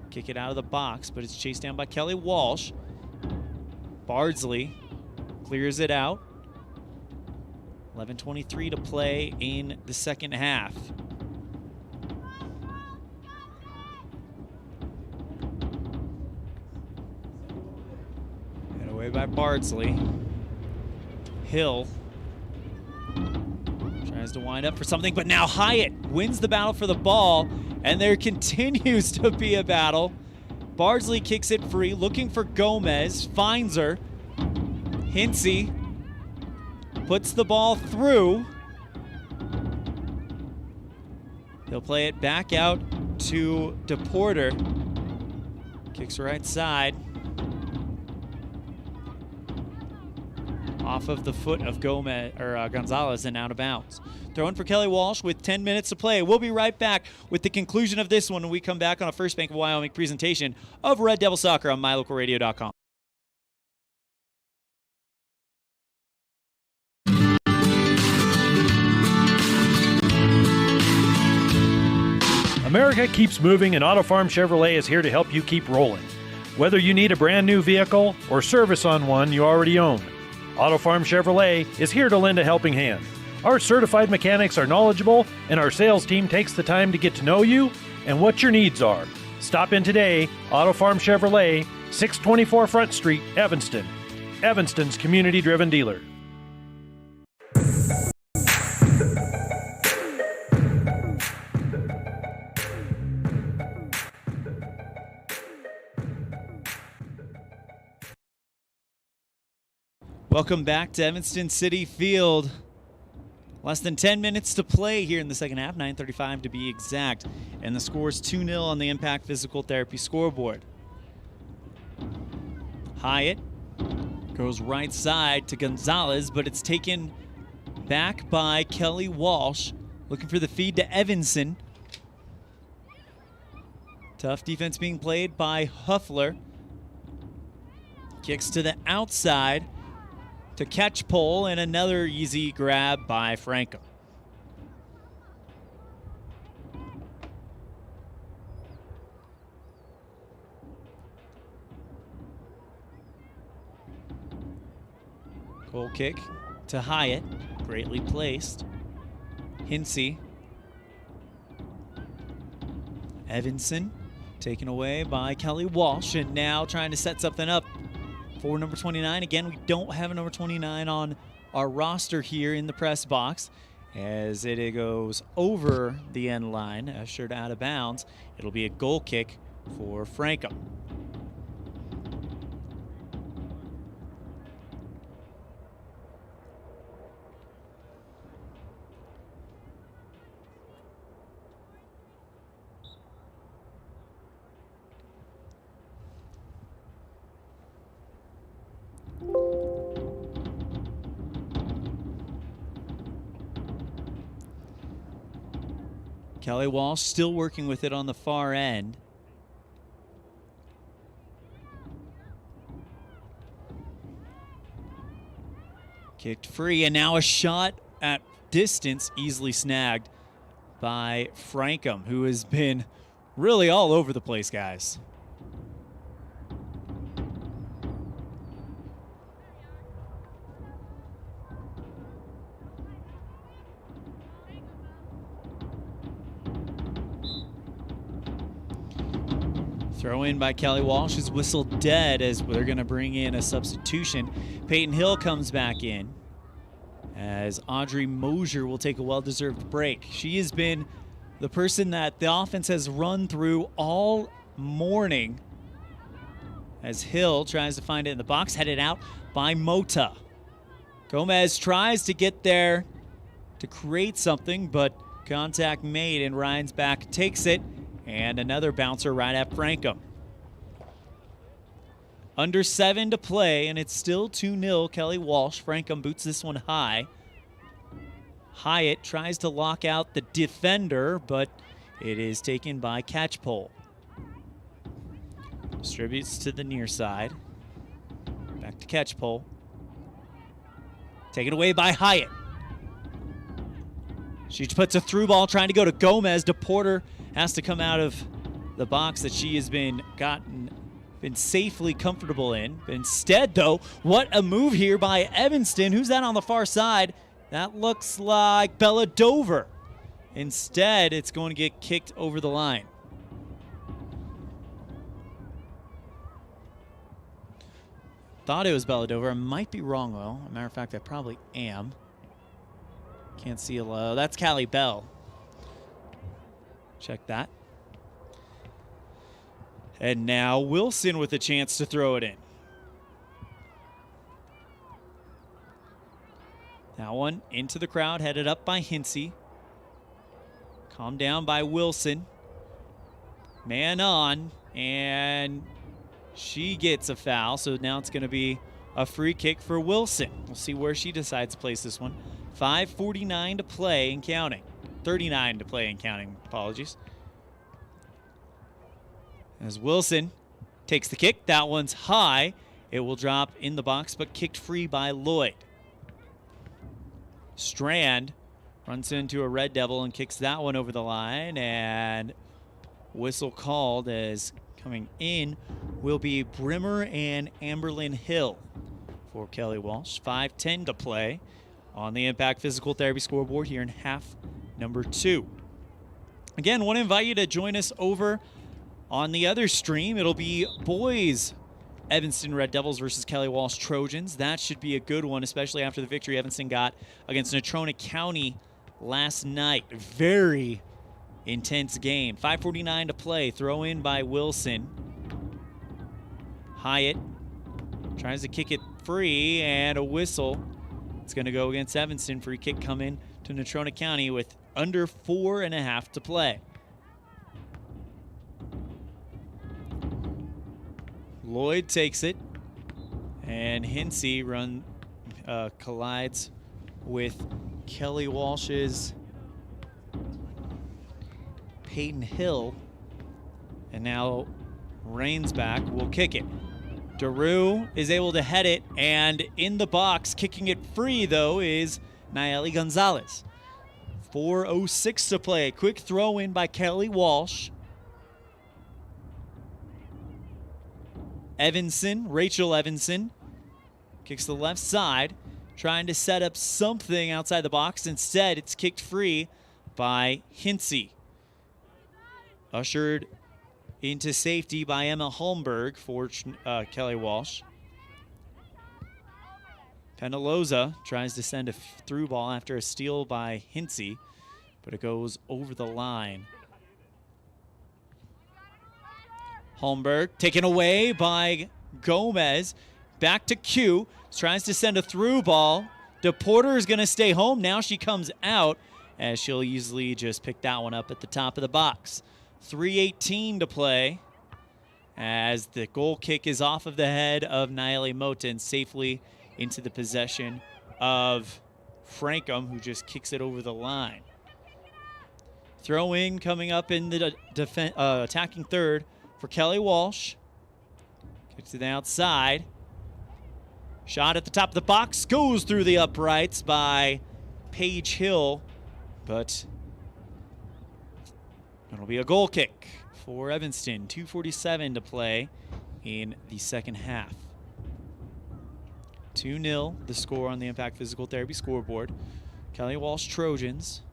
kick it out of the box, but it's chased down by Kelly Walsh. Bardsley clears it out. 11:23 to play in the second half. And away by Bardsley. Hill tries to wind up for something, but now Hyatt wins the battle for the ball, and there continues to be a battle. Bardsley kicks it free, looking for Gomez, finds her. Hinsey puts the ball through. He'll play it back out to DePorter. Kicks right side. Off of the foot of Gonzalez and out of bounds. Throwing for Kelly Walsh with 10 minutes to play. We'll be right back with the conclusion of this one when we come back on a First Bank of Wyoming presentation of Red Devil Soccer on MyLocalRadio.com. America keeps moving, and Auto Farm Chevrolet is here to help you keep rolling. Whether you need a brand new vehicle or service on one you already own, Auto Farm Chevrolet is here to lend a helping hand. Our certified mechanics are knowledgeable, and our sales team takes the time to get to know you and what your needs are. Stop in today, Auto Farm Chevrolet, 624 Front Street, Evanston. Evanston's community-driven dealer. Welcome back to Evanston City Field. Less than 10 minutes to play here in the second half, 9:35 to be exact. And the score is 2-0 on the Impact Physical Therapy scoreboard. Hyatt goes right side to Gonzalez, but it's taken back by Kelly Walsh. Looking for the feed to Evanston. Tough defense being played by Huffler. Kicks to the outside to catch pole, and another easy grab by Franco. Goal kick to Hyatt, greatly placed. Hinsey. Evanston taken away by Kelly Walsh, and now trying to set something up for number 29. Again, we don't have a number 29 on our roster here in the press box, as it goes over the end line, ushered out of bounds. It'll be a goal kick for Franco. Kelly Walsh still working with it on the far end. Kicked free, and now a shot at distance, easily snagged by Frankham, who has been really all over the place, guys. Throw in by Kelly Walsh is whistled dead as they're going to bring in a substitution. Peyton Hill comes back in as Audrey Mosier will take a well-deserved break. She has been the person that the offense has run through all morning as Hill tries to find it in the box, headed out by Mota. Gomez tries to get there to create something, but contact made, and Ryan's back takes it, and another bouncer right at Frankham. Under 7 to play, and it's still 2-0 Kelly Walsh. Frankham boots this one high. Hyatt tries to lock out the defender, but it is taken by Catchpole. Distributes to the near side. Back to Catchpole. Taken away by Hyatt. She puts a through ball trying to go to Gomez. DePorter has to come out of the box that she has been safely comfortable in. But instead, though, what a move here by Evanston. Who's that on the far side? That looks like Bella Dover. Instead, it's going to get kicked over the line. Thought it was Bella Dover. I might be wrong, though. As a matter of fact, I probably am. Can't see a low. That's Callie Bell. Check that. And now Wilson with a chance to throw it in. That one into the crowd, headed up by Hinsey. Calmed down by Wilson. Man on, and she gets a foul, so now it's going to be a free kick for Wilson. We'll see where she decides to place this one. 5:49 to play and counting. 39 to play and counting, apologies. As Wilson takes the kick, that one's high. It will drop in the box, but kicked free by Lloyd. Strand runs into a Red Devil and kicks that one over the line, and whistle called as coming in will be Brimmer and Amberlyn Hill for Kelly Walsh. 5:10 to play on the Impact Physical Therapy scoreboard here in half number 2. Again, want to invite you to join us over on the other stream. It'll be boys Evanston Red Devils versus Kelly Walsh Trojans. That should be a good one, especially after the victory Evanston got against Natrona County last night. Very intense game. 5:49 to play. Throw in by Wilson. Hyatt tries to kick it free, and a whistle. It's going to go against Evanston. Free kick coming to Natrona County with under 4.5 to play. Lloyd takes it, and Hinsey collides with Kelly Walsh's Peyton Hill, and now Rain's back will kick it. Daru is able to head it, and in the box, kicking it free, though, is Nayeli Gonzalez. 4:06 to play. Quick throw in by Kelly Walsh. Rachel Evanson, kicks the left side, trying to set up something outside the box. Instead, it's kicked free by Hinsey. Ushered into safety by Emma Holmberg for Kelly Walsh. Penaloza tries to send a through ball after a steal by Hinsey, but it goes over the line. Holmberg taken away by Gomez. Back to Q. Tries to send a through ball. DePorter is going to stay home. Now she comes out as she'll easily just pick that one up at the top of the box. 3:18 to play as the goal kick is off of the head of Nayeli Mota and safely into the possession of Frankham, who just kicks it over the line. Throw in coming up in the attacking third for Kelly Walsh. Kicks to the outside. Shot at the top of the box. Goes through the uprights by Paige Hill. But it'll be a goal kick for Evanston. 2:47 to play in the second half. 2-0 the score on the Impact Physical Therapy scoreboard. Kelly Walsh Trojans.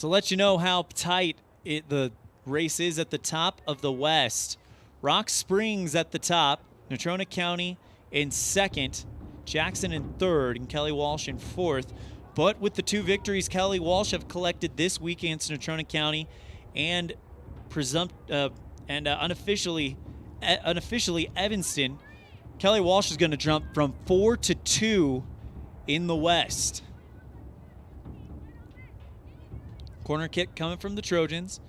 To let you know how tight the race is at the top of the West, Rock Springs at the top, Natrona County in second, Jackson in third, and Kelly Walsh in fourth. But with the 2 victories Kelly Walsh have collected this week against Natrona County and unofficially Evanston, Kelly Walsh is going to jump from 4 to 2 in the West. Corner kick coming from the Trojans,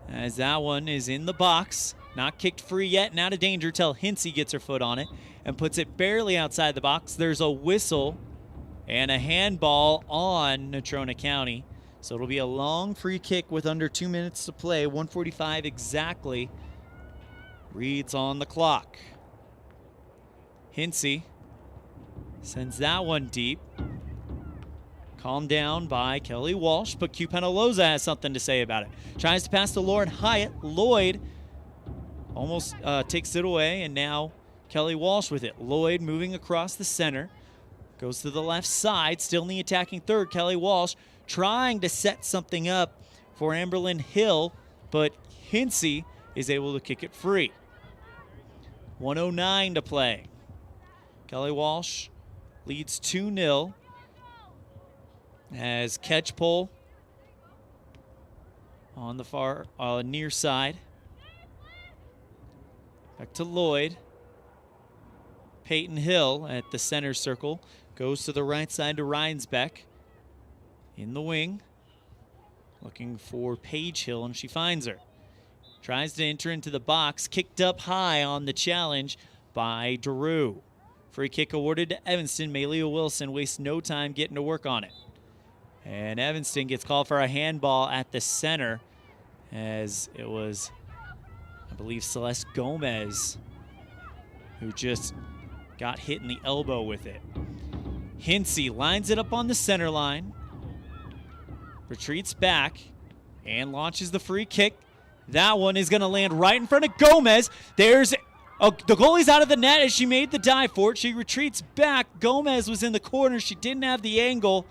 as that one is in the box. Not kicked free yet and out of danger till Hinsey gets her foot on it and puts it barely outside the box. There's a whistle and a handball on Natrona County. So it'll be a long free kick with under 2 minutes to play. 1:45 exactly reads on the clock. Hinsey sends that one deep. Calmed down by Kelly Walsh, but Q Penaloza has something to say about it. Tries to pass to Lauren Hyatt. Lloyd almost takes it away, and now Kelly Walsh with it. Lloyd moving across the center. Goes to the left side, still in the attacking third. Kelly Walsh trying to set something up for Amberlyn Hill, but Hinsey is able to kick it free. 1:09 to play. Kelly Walsh leads 2-0 as Catchpole on the far near side. Back to Lloyd. Peyton Hill at the center circle. Goes to the right side to Reinsbeck. In the wing. Looking for Paige Hill, and she finds her. Tries to enter into the box. Kicked up high on the challenge by Drew. Free kick awarded to Evanston. Malia Wilson wastes no time getting to work on it. And Evanston gets called for a handball at the center, as it was, I believe, Celeste Gomez who just got hit in the elbow with it. Hinsey lines it up on the center line, retreats back, and launches the free kick. That one is going to land right in front of Gomez. There's the goalie's out of the net as she made the dive for it. She retreats back. Gomez was in the corner. She didn't have the angle.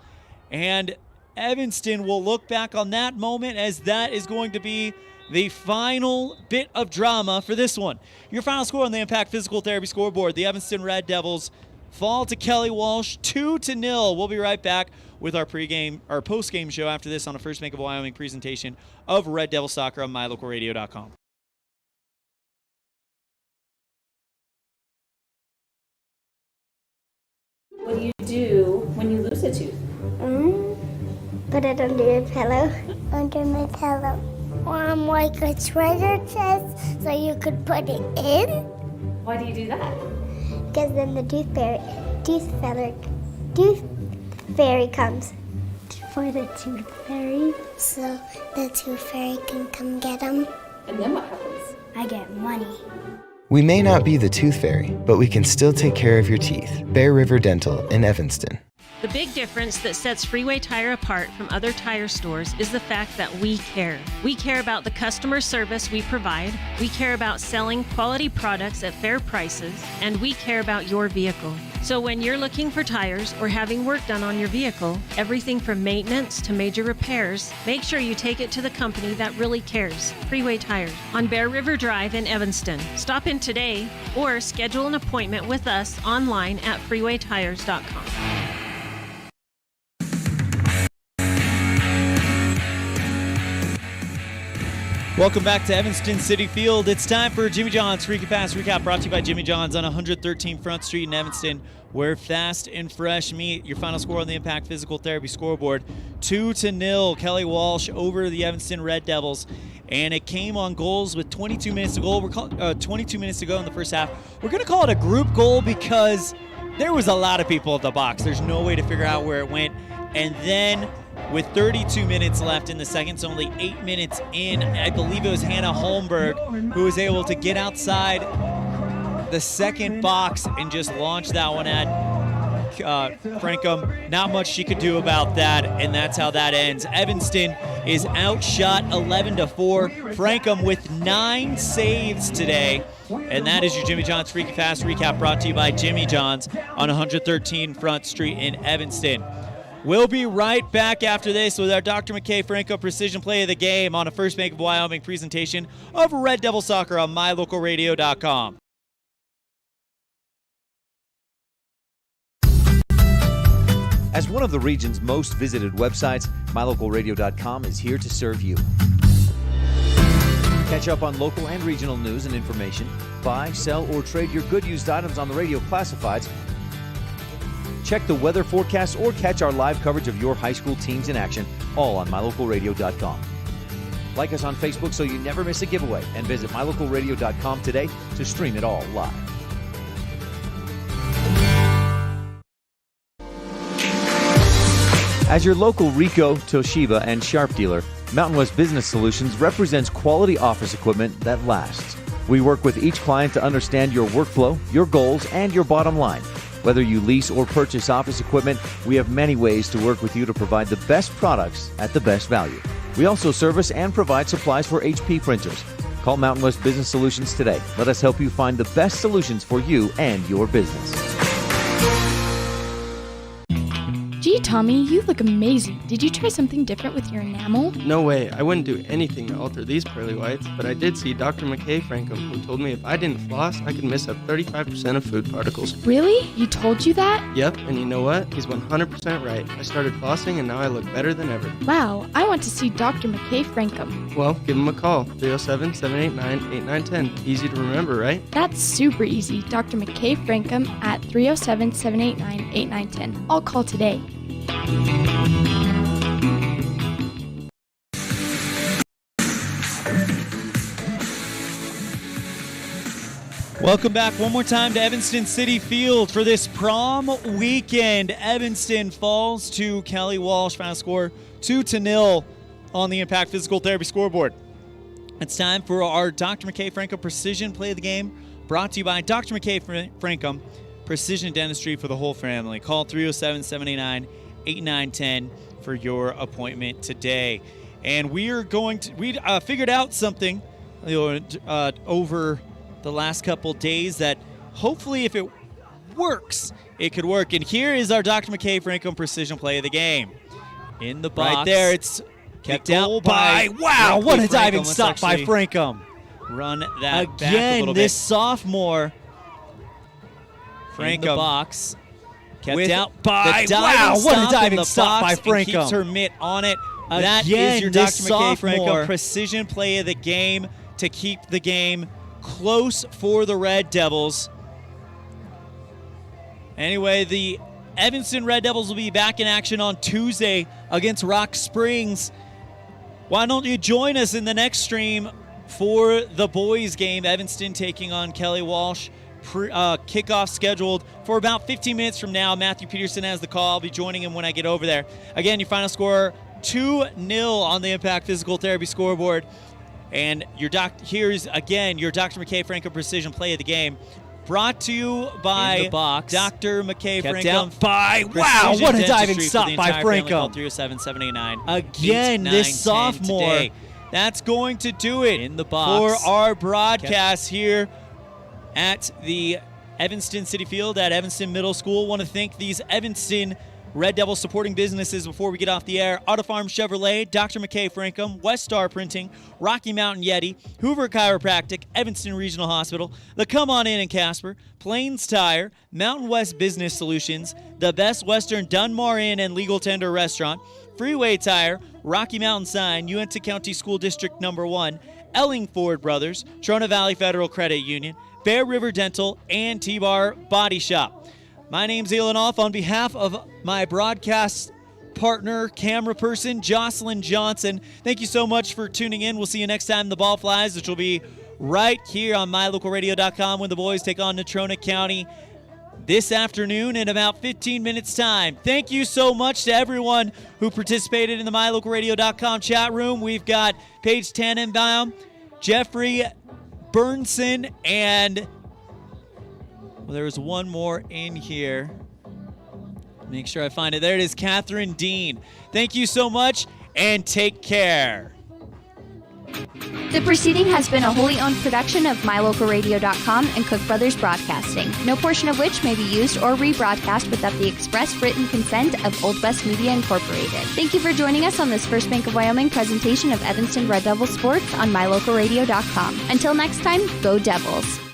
And Evanston will look back on that moment, as that is going to be the final bit of drama for this one. Your final score on the Impact Physical Therapy scoreboard: the Evanston Red Devils fall to Kelly Walsh 2-0. We'll be right back with our post-game show after this on a First Bank of Wyoming presentation of Red Devil Soccer on mylocalradio.com. What do you do when you lose a tooth? Put it under your pillow. Under my pillow. Like a treasure chest, so you could put it in. Why do you do that? Because then the tooth fairy comes for the tooth fairy, so the tooth fairy can come get them. And then what happens? I get money. We may not be the tooth fairy, but we can still take care of your teeth. Bear River Dental in Evanston. The big difference that sets Freeway Tire apart from other tire stores is the fact that we care. We care about the customer service we provide, we care about selling quality products at fair prices, and we care about your vehicle. So when you're looking for tires or having work done on your vehicle, everything from maintenance to major repairs, make sure you take it to the company that really cares. Freeway Tires on Bear River Drive in Evanston. Stop in today or schedule an appointment with us online at freewaytires.com. Welcome back to Evanston City Field. It's time for Jimmy John's Freaky Fast Recap, brought to you by Jimmy John's on 113 Front Street in Evanston, where fast and fresh meet. Your final score on the Impact Physical Therapy scoreboard: 2-0. Kelly Walsh over the Evanston Red Devils, and it came on goals with 22 minutes to go. 22 minutes to go in the first half. We're going to call it a group goal because there was a lot of people at the box. There's no way to figure out where it went. And then, with 32 minutes left in the second, so only 8 minutes in, I believe it was Hannah Holmberg who was able to get outside the second box and just launch that one at Frankham. Not much she could do about that, and that's how that ends. Evanston is outshot 11-4. Frankham with 9 saves today. And that is your Jimmy John's Freaky Fast Recap, brought to you by Jimmy John's on 113 Front Street in Evanston. We'll be right back after this with our Dr. McKay Franco Precision Play of the Game on a First Bank of Wyoming presentation of Red Devil Soccer on mylocalradio.com. As one of the region's most visited websites, mylocalradio.com is here to serve you. Catch up on local and regional news and information. Buy, sell, or trade your good used items on the radio classifieds. Check the weather forecast or catch our live coverage of your high school teams in action, all on mylocalradio.com. Like us on Facebook so you never miss a giveaway, and visit mylocalradio.com today to stream it all live. As your local Ricoh, Toshiba, and Sharp dealer, Mountain West Business Solutions represents quality office equipment that lasts. We work with each client to understand your workflow, your goals, and your bottom line. Whether you lease or purchase office equipment, we have many ways to work with you to provide the best products at the best value. We also service and provide supplies for HP printers. Call Mountain West Business Solutions today. Let us help you find the best solutions for you and your business. Gee, Tommy, you look amazing. Did you try something different with your enamel? No way. I wouldn't do anything to alter these pearly whites, but I did see Dr. McKay Frankham, who told me if I didn't floss, I could miss up 35% of food particles. Really? He told you that? Yep, and you know what? He's 100% right. I started flossing, and now I look better than ever. Wow, I want to see Dr. McKay Frankham. Well, give him a call, 307-789-8910. Easy to remember, right? That's super easy. Dr. McKay Frankham at 307-789-8910. I'll call today. Welcome back one more time to Evanston City Field for this prom weekend. Evanston falls to Kelly Walsh. Final score 2-0 on the Impact Physical Therapy scoreboard. It's time for our Dr. McKay Frankham Precision Play of the Game, brought to you by Dr. McKay Frankham Precision Dentistry for the whole family. Call 307-789-8910 for your appointment today. And we figured out something over the last couple days that hopefully if it works, it could work. And here is our Dr. McKay Frankham Precision Play of the Game. In the box. Right there, it's kept out by, wow, what a diving stop by Frankham. Run that again, back a little bit. This sophomore Frankham in the box. Kept out by, wow, what a diving stop by Frankham. Keeps her mitt on it. That is your Dr. McKay Frankham Precision Play of the Game to keep the game close for the Red Devils. Anyway, the Evanston Red Devils will be back in action on Tuesday against Rock Springs. Why don't you join us in the next stream for the boys game? Evanston taking on Kelly Walsh. Kickoff scheduled for about 15 minutes from now. Matthew Peterson has the call. I'll be joining him when I get over there. Again, your final score 2-0 on the Impact Physical Therapy scoreboard. And here's again your Dr. McKay Frankham Precision Play of the Game, brought to you by Dr. McKay Frankham. By, wow, what a diving stop by Frankham. 307-789. Again, this sophomore. Today. That's going to do it in the box for our broadcast here at the Evanston City Field at Evanston Middle School. Want to thank these Evanston Red Devil supporting businesses before we get off the air: Auto Farm Chevrolet, Dr. McKay Frankham, West Star Printing, Rocky Mountain Yeti, Hoover Chiropractic, Evanston Regional Hospital, the Come On In Casper, Plains Tire, Mountain West Business Solutions, the Best Western Dunmar Inn and Legal Tender Restaurant, Freeway Tire, Rocky Mountain Sign, Uinta County School District No. 1, Elling Ford Brothers, Trona Valley Federal Credit Union, Bear River Dental, and T-Bar Body Shop. My name's Elan on behalf of my broadcast partner, camera person, Jocelyn Johnson. Thank you so much for tuning in. We'll see you next time the ball flies, which will be right here on mylocalradio.com when the boys take on Natrona County this afternoon in about 15 minutes' time. Thank you so much to everyone who participated in the mylocalradio.com chat room. We've got Paige Tannenbaum, Jeffrey Burnson, and there's one more in here. Make sure I find it. There it is, Catherine Dean. Thank you so much, and take care. The proceeding has been a wholly owned production of MyLocalRadio.com and Cook Brothers Broadcasting, no portion of which may be used or rebroadcast without the express written consent of Old West Media Incorporated. Thank you for joining us on this First Bank of Wyoming presentation of Evanston Red Devil Sports on MyLocalRadio.com. Until next time, go Devils!